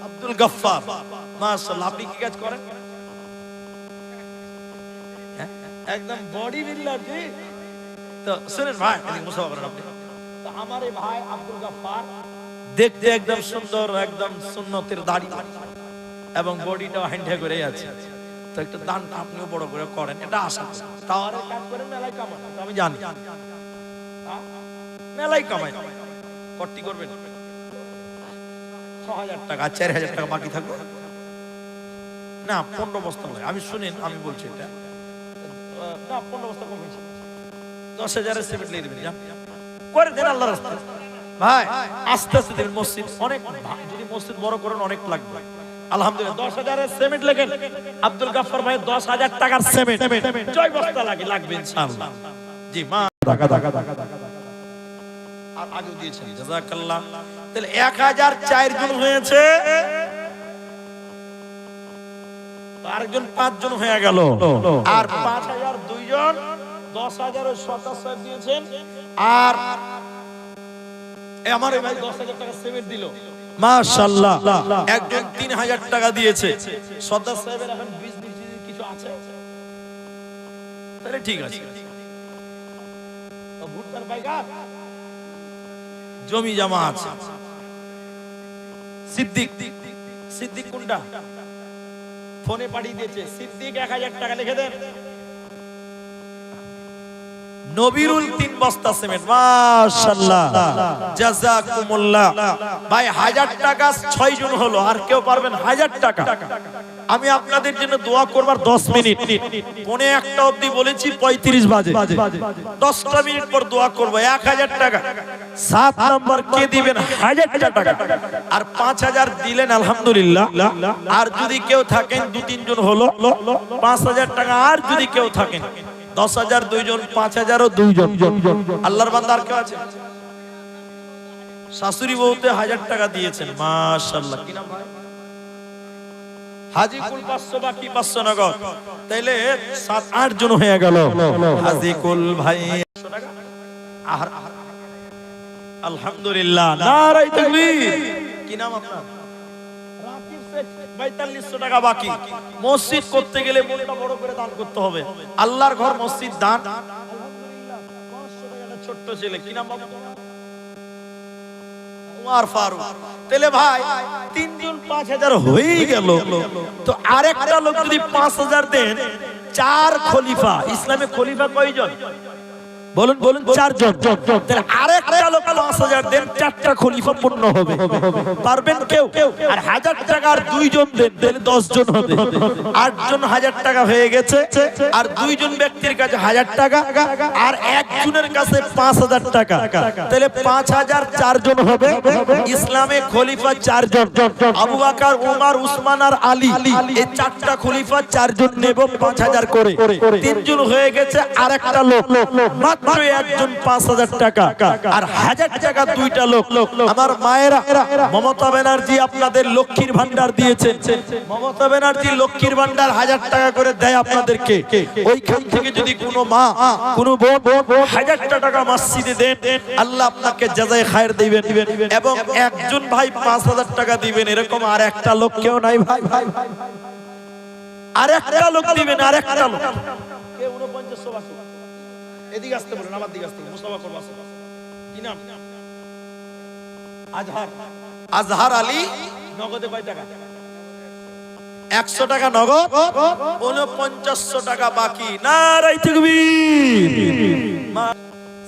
আব্দুল গফফার। মাশাআল্লাহ। আপনি কি কাজ করেন? একদম বডি বিল্ডার জি। তো শুনেন ভাই, এদিকে মুসাফা করেন আপনি। তো আমার এই ভাই আব্দুল গফফার দেখতে একদম সুন্দর, একদম সুন্নতের দাড়ি এবং বডিটাও হ্যান্ডে করে আছে। তো একটা দানটা আপনিও বড় করে করেন, এটা আশা করি। টাওয়ারের কাজ করেন, মেলাই কামাই, আমি জানি মেলাই কামাই। কটি করবেন? 6000 টাকা, 4000 টাকা বাকি থাকবে না। 15 বস্তা হয়, আমি শুনেন, আমি বলছি এটা না, 15 বস্তা কম হয়েছে। 10,000 এর সিমেন্ট লিখে দিবেন, করে দেন আল্লাহর রাস্তায়। ভাই আস্তে আস্তে দিন, মসজিদ অনেক, যদি মসজিদ বড় করেন অনেক লাগবে। আলহামদুলিল্লাহ, 10,000 এর সিমেন্ট লেখেন। আব্দুল গফফার ভাই 10,000 টাকার সিমেন্ট, জয় বস্তা লাগবে ইনশাআল্লাহ। জি মা টাকা আর আগেও দিয়েছেন, জাযাকাল্লাহ। তাহলে 1004 জন হয়েছে, আরেকজন 5 জন হয়ে গেল, আর 5000 2 জন, 10,000 ও 27 দিয়েছেন। আর আমার ভাই 10,000 টাকা সিমেন্ট দিল, মাশাআল্লাহ। একজন 3000 টাকা দিয়েছে। সদা সাহেবের এখন 20 কিছু আছে, তাহলে ঠিক আছে। তো ভুট্টার বাইগা জমি জমা আছে। সিদ্দিক কোনটা? ফোনে পাঠিয়ে দিয়েছে, সিদ্দিক 1000 টাকা লিখে দেন। নবীরুল 3 বস্তা সিমেন্ট, মাশাআল্লাহ, জাযাকুমুল্লাহ। ভাই 1000 টাকা 6 জন হলো, আর কেউ পারবেন 1000 টাকা? আমি আপনাদের জন্য দোয়া করবার 10 মিনিট, 1:45 অবধি বলেছি, 35 বাজে, 10টা মিনিট পর দোয়া করব। 1000 টাকা 7 নাম্বার কে দিবেন? 1000 টাকা। আর 5000 দিলেন, আলহামদুলিল্লাহ। আর যদি কেউ থাকেন, 2-3 জন হলো, 5000 টাকা। আর যদি কেউ থাকেন, 10,000 2 জন, 5000 ও 2 জন। আল্লাহর বান্দা আর কেউ আছে? শাশুড়ি বউতে 1000 টাকা দিয়েছেন, মাশাআল্লাহ। কি নাম ভাই? হাজিকুল 500, বাকি 500 নগদ। তাইলে 7-8 জন হয়ে গেল। হাজিকুল ভাই 100 টাকা। আলহামদুলিল্লাহ, নারায়ে তাকবীর। কি নাম আপনার? রাকিব শেখ, 4500 টাকা বাকি। মসজিদ করতে গেলে মনটা বড় করে দান করতে হবে। আল্লাহর ঘর, মসজিদ দান, আলহামদুলিল্লাহ। 500 টাকা ছোট্ট ছেলে, কি নাম বাবা? উমর ফারুক। তাহলে ভাই 3 জন 5000 হয়ে গেল। তো আরেকটা লোক যদি 5000 দেন, 4 খলিফা। ইসলামে খলিফা কয়জন? বলুন 4 জন। তাহলে আরেকটা লোক 5,000 দেন, 4টা খলিফা পূর্ণ হবে। পারবেন কেউ? আর 1000 টাকার 2 জন দেন, তাহলে 10 জন হবে। 8 জন 1000 টাকা হয়ে গেছে। আর 2 জন ব্যক্তির কাছে 1000 টাকা, আর একজনের কাছে 5000 টাকা, তাহলে 5000 4 জন হবে। ইসলামে খলিফা 4 জন, আবু বকর, ওমর, উসমান আর আলী। এই 4টা খলিফা 4 জন নেব 5000 করে। 3 জন হয়ে গেছে। আর একটা লোক, মাত্র একজন 5000 টাকা, আর 1000 টাকা 2টা লোক। আমার মায়েরা, মমতা ব্যানার্জি আপনাদের লক্ষ্মীর ভান্ডার দিয়েছেন। মমতা ব্যানার্জি লক্ষ্মীর ভান্ডার 1000 টাকা করে দেয় আপনাদেরকে। ওইখান থেকে যদি কোনো মা, কোনো বোন 1000 টাকা মসজিদে দেন, আল্লাহ আপনাকে জাযায়ে খায়ের দিবেন। এবং একজন ভাই 5000 টাকা দিবেন, এরকম আর একটা লোক কেউ নাই ভাই। আর একটা লোক দিবেন, আর একটা লোক। কে 49 আছে? এদিকে আসতে বলেন, আমার দিকে আসতে। মুস্তাফা করব আছে। কি নাম? আজহার আলী। নগদে কয় টাকা? 100 টাকা নগদ, 4900 টাকা বাকি। নারায়ে তাকবীর।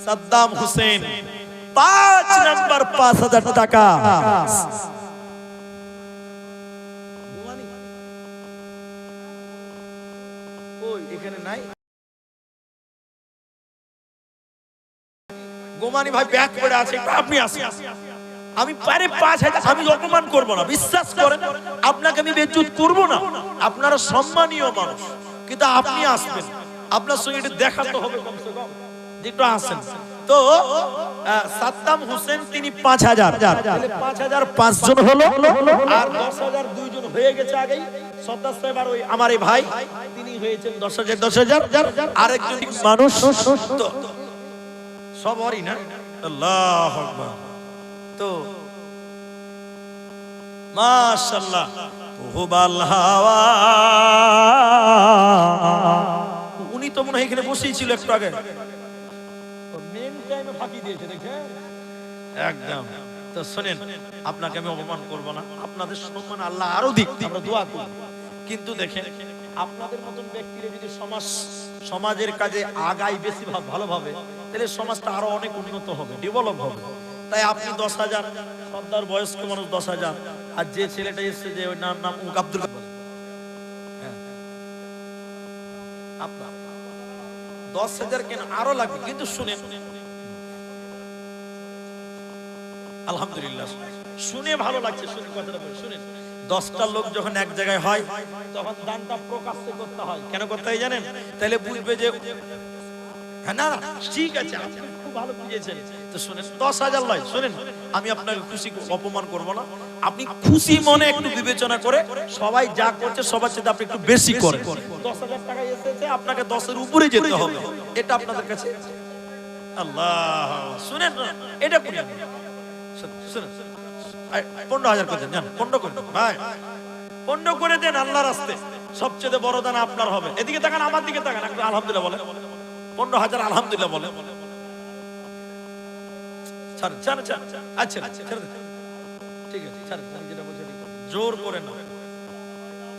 সাদ্দাম হোসেন 5 নাম্বার 5000 টাকা। ওই এখানে নাই গোমানি ভাই, ব্যাক করে আছে, আপনি আসেন। আমি পারে 5000, আমি অপমান করব না, বিশ্বাস করেন। আপনাকে আমি বেইজ্জত করব না, আপনারা সম্মানীয় মানুষ, কিন্তু আপনি আসবেন, আপনার সঙ্গে একটু দেখা তো হবে কমসে কম, একটু আসেন। তো সাদ্দাম হোসেন তিনি 5000, তাহলে 5000 5 জন হলো, আর 10000 2 জন হয়ে গেছে আগেই। সর্দার সাহেব আর ওই আমার এই ভাই তিনি হয়েছেন 10000। আরেকজন মানুষ তো সবারই না। আল্লাহু আকবার। তো মাশাআল্লাহ, হুবাল হাওয়া। উনি তো মনে হয় এখানে বসেই ছিল একটু আগে, মেন টাইমে ফাঁকি দিয়েছে দেখেন একদম। তো শুনেন, আপনাকে আমি অপমান করব না, আপনাদের সম্মান আল্লাহ আরো দিক, আমরা দোয়া করি। কিন্তু দেখেন, আপনাদের মতন ব্যক্তিরা যদি সমাজের কাজে আগায় বেশি ভালোভাবে, তাহলে সমাজটা আরো অনেক উন্নত হবে, ডেভেলপ হবে। তাই আপনি 10000, সর্দার বয়স্ক মানুষ 10000, আর যে ছেলেটা এসেছে যে ওই নাম আব্দুল, আপনার 10000 কেন আরো লাগবে। কিন্তু শুনেন, আলহামদুলিল্লাহ, শুনে ভালো লাগছে। শুনে কথাটা বলি, শুনেন, 10টা লোক যখন এক জায়গায় হয়, তখন দানটা প্রকাশ্যে করতে হয়। কেন করতে হয় জানেন? তাহলে বুঝবে যে হ্যাঁ, না ঠিক আছে, আপনি খুব ভালো বুঝেছেন। তো শুনেন, 10000 লয়, শুনেন, আমি আপনাকে খুশি অপমান করব না। আপনি খুশি মনে একটু বিবেচনা করে, সবাই যা করছে সবার চেয়ে আপনি একটু বেশি করেন। 10000 টাকা এসেছে, আপনাকে 10 এর উপরে যেতে হবে, এটা আপনাদের কাছে। আল্লাহ, শুনেন, এটা শুনেন, 15000 করে দেন, 15 করে দেন ভাই, 15 করে দেন আল্লাহর রাস্তায়। সবচেয়ে বড় দান আপনার হবে। এদিকে তাকান, আমার দিকে তাকান, একটু আলহামদুলিল্লাহ বলেন। 15000 আলহামদুলিল্লাহ বলেন। আচ্ছা, ঠিক আছে, জোর করে না,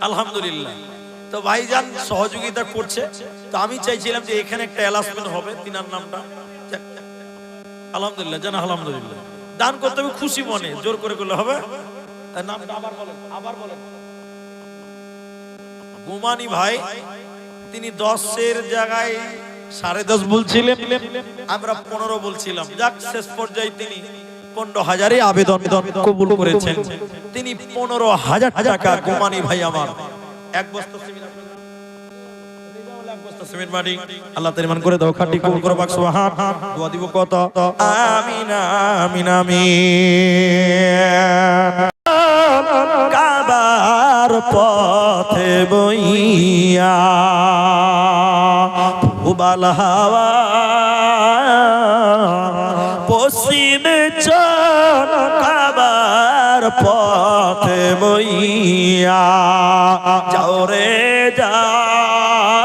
আলহামদুলিল্লাহ। তো ভাইজান সহযোগিতা করছে। তো আমি চাইছিলাম যে এখানে একটা অ্যালাউন্সমেন্ট হবে, তিনার নামটা। আলহামদুলিল্লাহ, জানা আলহামদুলিল্লাহ। দান করতে হবে খুশি মনে, জোর করে করলে হবে। নামটা আবার বলেন। গোমানি ভাই, তিনি 10-এর জায়গায় 10.5 বলছিলেন, আমরা 15 বলছিলাম। যাক, শেষ পর্যায়ে তিনি 15000 আবেদন কবুল করেছেন। তিনি 15000 টাকা, গোমানি ভাই আমার, এক বস্তা সিমেন্ট মাটি আল্লাহ তাআলা মান করে দাও, খাঁটি কবুল করো, বাক সুবহান। দোয়া দিব কত? আমিন আমিন আমিন। কাবার পথে বইয়া হুবাল হাওয়া, পশ্চিমে চল কাবার পথে বইয়া, যাও রে যাও,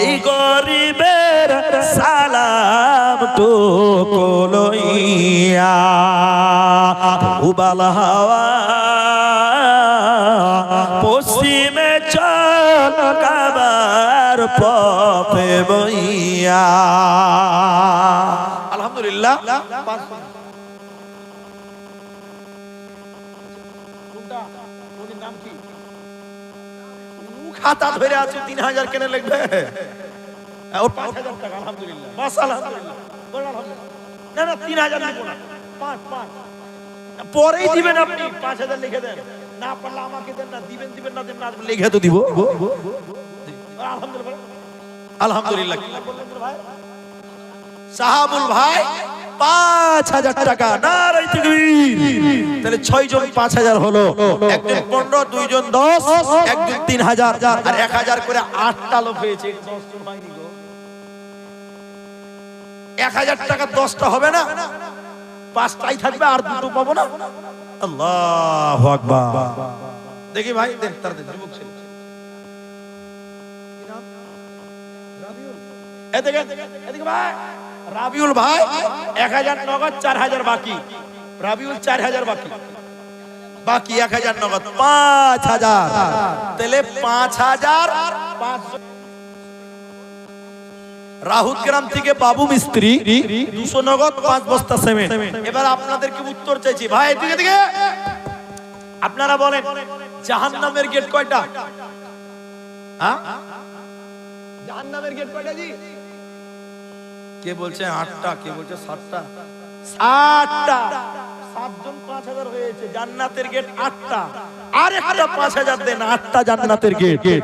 এই গরিবের সালাম টুকু লইয়া। হুবাল হাওয়া, পশ্চিমে চল কাবার পথে বইয়া। আলহামদুলিল্লাহ। আলহামদুলিল্লাহ। খাতা ধরে আছে 3000 কেন লিখবে? ওর 5000 টাকা। আলহামদুলিল্লাহ, বাস আলহামদুলিল্লাহ, বল আলহামদুলিল্লাহ। না না 3000 লিখব না, 5 পরেই দিবেন আপনি। 5000 লিখে দেন, না পারলে আমাকে দেন, না দিবেন দিবেন, না দেন না লিখে তো দিব। আলহামদুলিল্লাহ, আলহামদুলিল্লাহ। কি বললেন ভাই? সাহাবুল ভাই 5000 টাকা। নারে তাকবীর। তাহলে 6 জন 5000 হলো, একজন 15, দুইজন 10, একজন 3000 আর 1000 করে 8টা লোক হয়েছে। 10 জন হয়নি গো। 1000 টাকা 10টা হবে না? 5টাই থাকবে, আর দুটো পাবো না। আল্লাহু আকবার। দেখি ভাই, দেখ তাড়াতাড়ি, যুবক ছেলে। কি নাম? রাবিউল। এদিকে ভাই। রাবিউল ভাই 1000 নগদ, 4000 বাকি। রাবিউল 4000 বাকি, 1000 নগদ, 5000। তাহলে 5000 রাহুত গ্রাম থেকে বাবু মিস্ত্রি 200 নগদ, 5 বস্তা সিমেন্ট। এবার আপনাদেরকে উত্তর চাইছি ভাই, এদিকে আপনারা বলেন জাহান্নামের গেট কয়টা? হ্যাঁ, জাহান্নামের গেট কয়টা জি? কে বলছে 8টা, কে বলছে 7টা? 7টা। 7 জন 5000 হয়েছে। জান্নাতের গেট 8টা, আর একটা 5000 দেন, 8টা জান্নাতের গেট। পেয়ে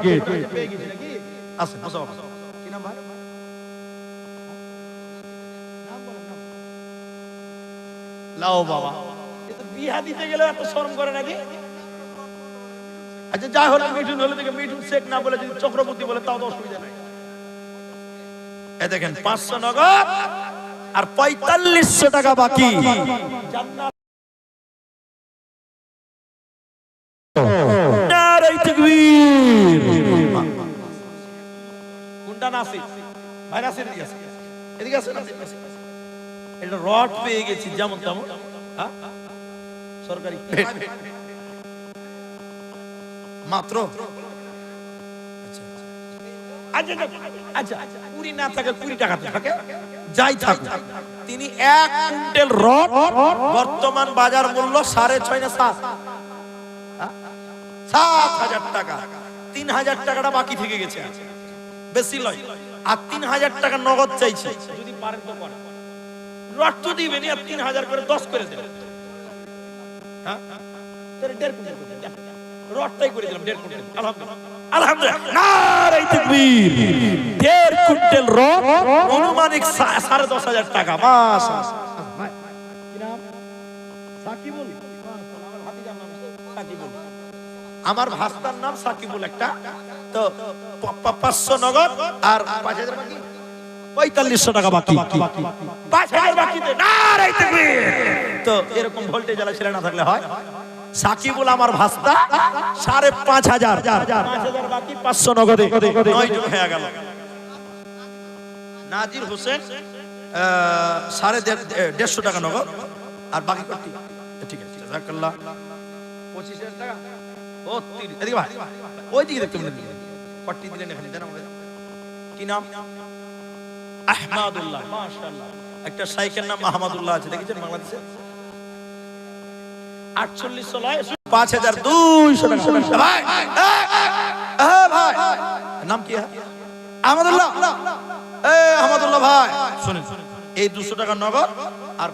গেছি নাকি? আসেন, বসো। কি নাম ভাই? নাম বলেন, নাম। লাও বাবা, এ তো বিয়া দিতে গেলে এত শরম করে নাকি? আচ্ছা, যাই হলো, মিঠুন হলে থেকে মিঠুন শেখ না বলে যদি চক্রবর্তী বলে তাও তো অসুবিধা নাই। এই দেখেন 500 নগদ আর 4500 টাকা বাকি। জান্নাত। নারে তাকবীর। কোনটা নাসির? ভাই নাসির এদিকে আছে, এদিকে আছে নাসির। এটা রড পেয়ে গেছি যেমন তেমন। হ্যাঁ, সরকারি মাত্র। আচ্ছা আচ্ছা আচ্ছা, 20 না থাকে 20 টাকা থাকে, যাই থাক। তিনি 1 কুইন্টাল রড, বর্তমান বাজার মূল্য 6.5 না 7? 7000 টাকা। 3000 টাকাটা বাকি থেকে গেছে, বেশি লয়। আর 3000 টাকা নগদ চাইছে। যদি পারেন তো করেন, রড তো দিবেন, আর 3000 করে 10 করে দেবেন। হ্যাঁ, তাহলে 1.5 কুইন্টাল করে দেন। রডটাই করে দিলাম 1.5 কুইন্টাল। আলহামদুলিল্লাহ, আলহামদুলিল্লাহ, নারে তাকবীর। 1.5 কুইন্টাল রড, অনুমানিক 10,500 টাকা। মাশাআল্লাহ। কি নাম? সাকিবুল। আমার ভাতিজার নাম সাকিবুল, আমার ভাস্তার নাম সাকিবুল একটা। তো 500 নগদ আর 5000 বাকি, 4500 টাকা বাকি। 5000 বাকিতে নারে তাকবীর। তো এরকম ভোল্টেজ আলা ছেলে না থাকলে হয়। সাকিবুল আমার ভাস্তা, 5,500, 5000 বাকি, 500 নগদে, 9 জন হয়ে গেল। নাজির হোসেন 150 টাকা নগদ আর বাকি কত? ঠিক আছে, জাযাকাল্লাহ। 25000 টাকা। ও 30। এদিকে ভাই, ওই দিকে দেখতে মনে দিলেন, কটি দিলেন এখানে দেন আমাদের। কি নাম? আহমদুল্লাহ। মাশাআল্লাহ। একটা শাইখের নাম আহমদুল্লাহ আছে, দেখেছেন বাংলাদেশে? 4800 লয়, 5200 টাকা। ভাই, ভাই নাম কি? আহমদুল্লাহ। আহমদুল্লাহ ভাই, শুনেন, এই 200 টাকা নগদ আর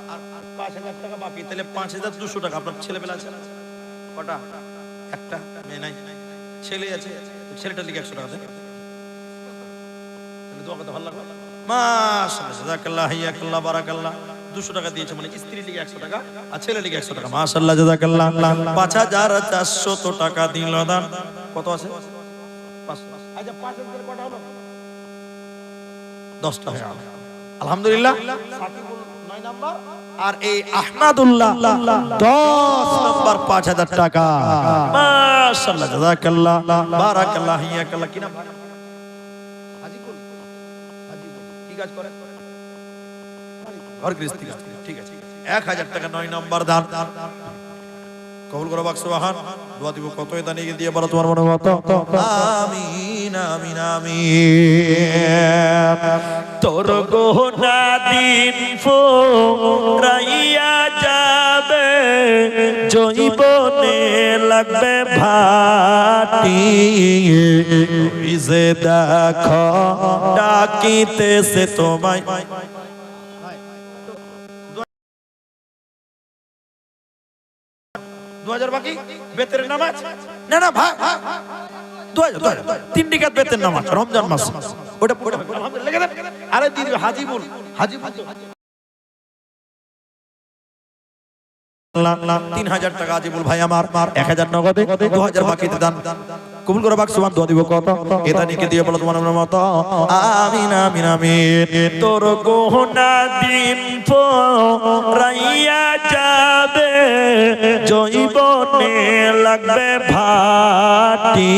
5000 টাকা বাকি, তাহলে 5200 টাকা। আপনার ছেলে পেলে আছে কটা? একটা। মেয়ে নাই, ছেলে আছে। ছেলেটার লিখে 100 টাকা দেন। তাহলে দোয়া করতে ভালো লাগবে। মাশাআল্লাহ, জাযাকাল্লাহ, হাইয়াকাল্লাহ, বারাকাল্লাহ। 200 টাকা দিয়েছে, মানে স্ত্রী লিখে 100 টাকা আর ছেলে লিখে 100 টাকা। মাশাআল্লাহ, জাযাকাল্লাহ। 5400 টাকা দিল দান। কত আছে? 500। আচ্ছা, 500 করে কত হলো? 10টা হয়ে গেল। আলহামদুলিল্লাহ। সাকিবুল 9 নাম্বার আর এই আহমদুল্লাহ 10 নাম্বার, 5000 টাকা। মাশাআল্লাহ, জাযাকাল্লাহ, বারাকাল্লাহ, হাইয়াকাল্লাহ। কি নাম? হাজিকুল। হাজিকুল কি কাজ করে? ঘর গৃহস্থী কাজ। ঠিক আছে, 1000 টাকা 9 নাম্বার দান। কবুল করো বাক সুবহান। দোয়া দিব কতই দানি দিয়ে বলো তোমার মনে মতো। আমিন। আমিন আমিন আমিন। তোর গোনা দিন ফুরাইয়া যাবে, জৈবনে লাগবে ভাটি। ওই যে দেখো ডাকিতেছে তোমায়। 2000 বাকি বেতের নামাজ। না না ভাই 2000 3 টিকাত বেতের নামাজ রমজান মাস। ওটা লেগে দেন। আরে দিদি হাজিবুল 3000 টাকা আজিবুল ভাই আমার 1000 নগদে 2000 বাকিতে দান কবুল করে বাক সুবহান দোয়া দিব কত এটা নিকে দিয়ে বলো তোমার মত আমিন আমিন আমিন। তোর গোনা দিন ফুরাইয়া যাবে, জৈবনে লাগবে ভাটি।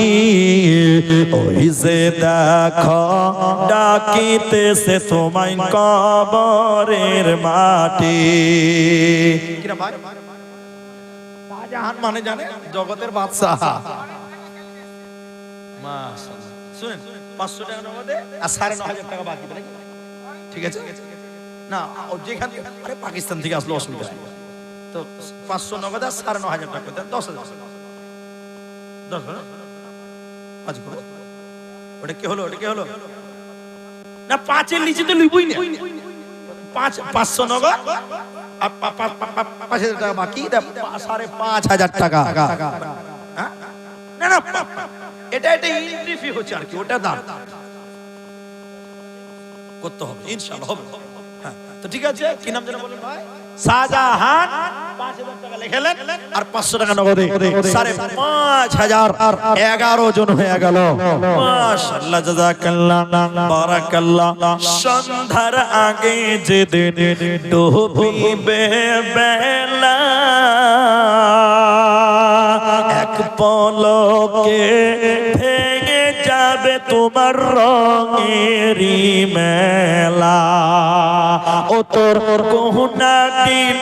ওই যে দেখো ডাকিতেছে তোমায় কবরের মাটি। কিরা ভাই শাহজাহান মানে জানে জগতের বাদশাহ। মাশাআল্লাহ শুনেন 500 টাকা নগদে আর 9500 টাকা বাকি নাকি? ঠিক আছে না ও যেখান থেকে আরে পাকিস্তান থেকে আসলো অসুবিধা নেই। তো 500 নগদে আর 9500 টাকা দেন 10000 আজ করে ওটা কি হলো না 5 এর নিচে তো লইবই না। 500 নগদ আর 5000 টাকা বাকি 5500 টাকা। না না এটা এন্ট্রি ফি হচ্ছে আর কি, ওটা দাম করতে হবে ইনশাআল্লাহ হবে। হ্যাঁ তো ঠিক আছে কি নাম যেন বলেন ভাই? শাহজাহান 5000 টাকা লিখলেন আর 500 টাকা নগদে 5500 11 জন হয়ে গেল। মাশাআল্লাহ জাযাকাল্লাহ বারাকাল্লাহ। সন্ধ্যার আগে যে দিন ডুবিবে বেলা, এক পলকে ভেঙে যাবে তোমার রঙেরি মেলা। ও তোর গোনা দিন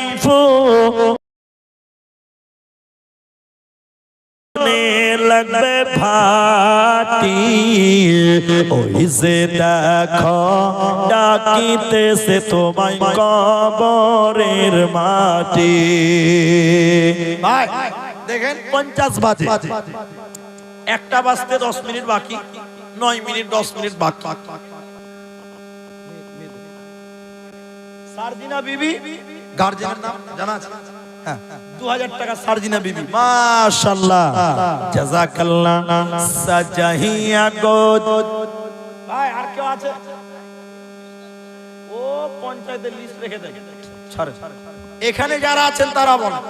লাগবে ভাটি। ওই যে দেখো ডাকিতেছে তোমায় কবরের মাটি। ভাই দেখেন 50 বাজে, একটা বাজতে 10 মিনিট বাকি, 9 মিনিট 10 মিনিট বাকি। সারজিনা বিবি গার্জিয়ানের নাম জানা আছে? হ্যাঁ 2000 টাকা সারজিনা বিবি। মাশাআল্লাহ জাযাকাল্লাহ। সাজাহিয়া গো ভাই আর কেউ আছে? ও পঞ্চায়েতের লিস্ট রেখে দেন ছাড়ে। এখানে যারা আছেন তারা বলেন,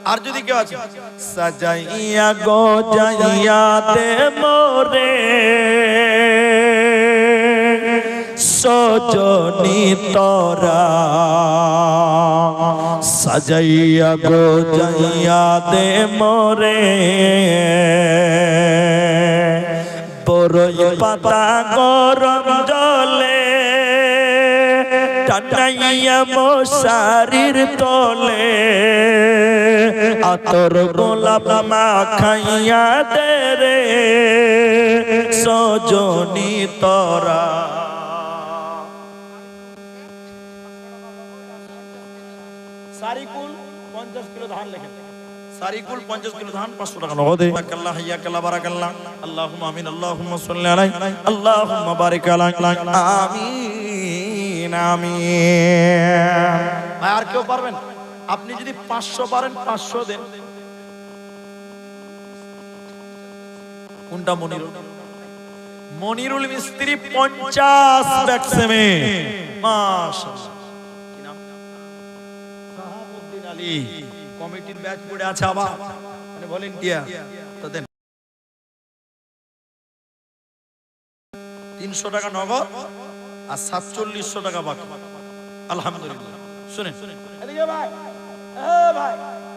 আর যদি কেউ আছে? সাজাইয়া গো জাইয়া দে মোরে সজনি তোরা, সাজাইয়া গো জাইয়া দে মোরে বড়ই পাতা গরম জলে টানাইয়া মশারির তলে, আতর গোলাপ মাখাইয়া দে রে সজনি তোরা। সারিকুল 50 কিলো ধান লেখেন। সারিকুল 50 কিলো ধান 500 টাকা নগদে। বারাকাল্লাহ হাইয়াকাল্লাহ বারাকাল্লাহ। আল্লাহুম্মা আমিন আল্লাহুম্মা সাল্লি আলাইহি আল্লাহুম্মা বারিক আলাইহি আমিন আমিন। আর কেউ পারবেন? আপনি যদি 500 পারেন 500 দেন। কোনটা? মনিরুল মিস্ত্রি 50 ব্যাকসেমে। মাশাআল্লাহ কি নাম? সাহাবউদ্দিন আলী। কমিটির ব্যাচ পড়ে আছে আবার মানে ভলান্টিয়ার তো দেন। 300 টাকা নগদ আর 4700 টাকা বাকি। আলহামদুলিল্লাহ। শুনেন এদিকে ভাই, ভাই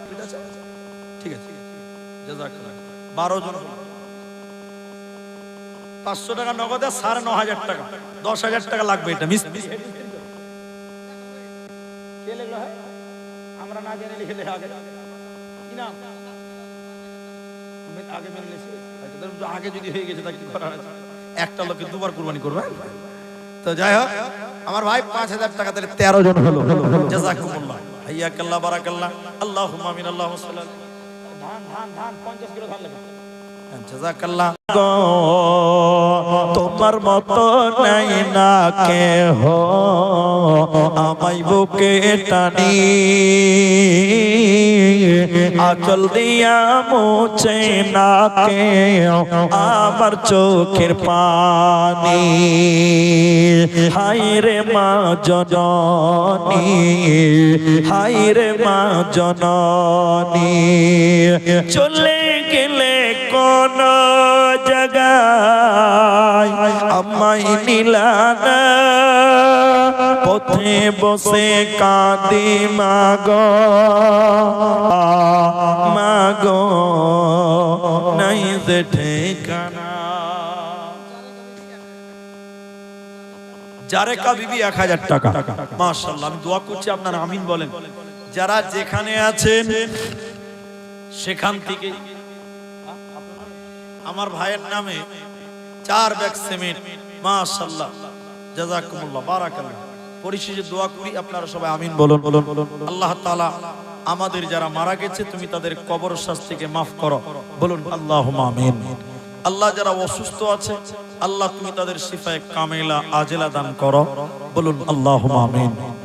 ঠিক আছে ঠিক আছে জাযাকাল্লাহ। 12 জন 500 টাকা নগদে 9500 টাকা 10000 টাকা লাগবে। এটা মিস্ত্রি কে লিখলো? হয় আমরা না জেনে লিখে দে আগে কি নাম আগে মেনে নিয়েছি। আগে যদি হয়ে গেছে তা কি করার আছে? একটা লোকে দুবার কুরবানি করবে। তো যাই হোক আমার ভাই 5000 টাকা দিলে 13 জন হলো। জাযাকুমুল্লাহ হাইয়াকাল্লাহ বারাকাল্লাহ আল্লাহুম্মা আমিন আল্লাহুম্মা সাল্লি ধান 50 কিলো ধান লাগে। জাযাকাল্লাহ। তোমার মতো নাই না কেহ আমায় বুকে টানি, আঁচল দিয়া মুছে না কেউ আমার চোখের পানি। হায় রে মা জননী, হায় রে মা জননী, চলে গেলে কোন জায়গায় আমায় নিলানা, পথে বসে কাঁদি মাগো মাগো নাই যে ঠিকানা। জারেকা বিবি 1000 টাকা। মাশাআল্লাহ, আমি দোয়া করছি আপনারা আমিন বলেন। যারা যেখানে আছেন সেখান থেকে আমার ভাইয়ের নামে 4 ব্যাগ সিমেন্ট, মাশাআল্লাহ জাযাকুমুল্লাহ বারাকাল্লাহ। পরিশেষে দোয়া করি আপনারা সবাই আমিন বলুন। আল্লাহ তাআলা আমাদের যারা মারা গেছে তুমি তাদের কবর শাস্তিকে মাফ করো, বলুন আল্লাহুম্মা আমিন। আল্লাহ যারা অসুস্থ আছে আল্লাহ তুমি তাদের শিফায়ে কামিলা আজেলা দান করো, বলুন আল্লাহুম্মা আমিন।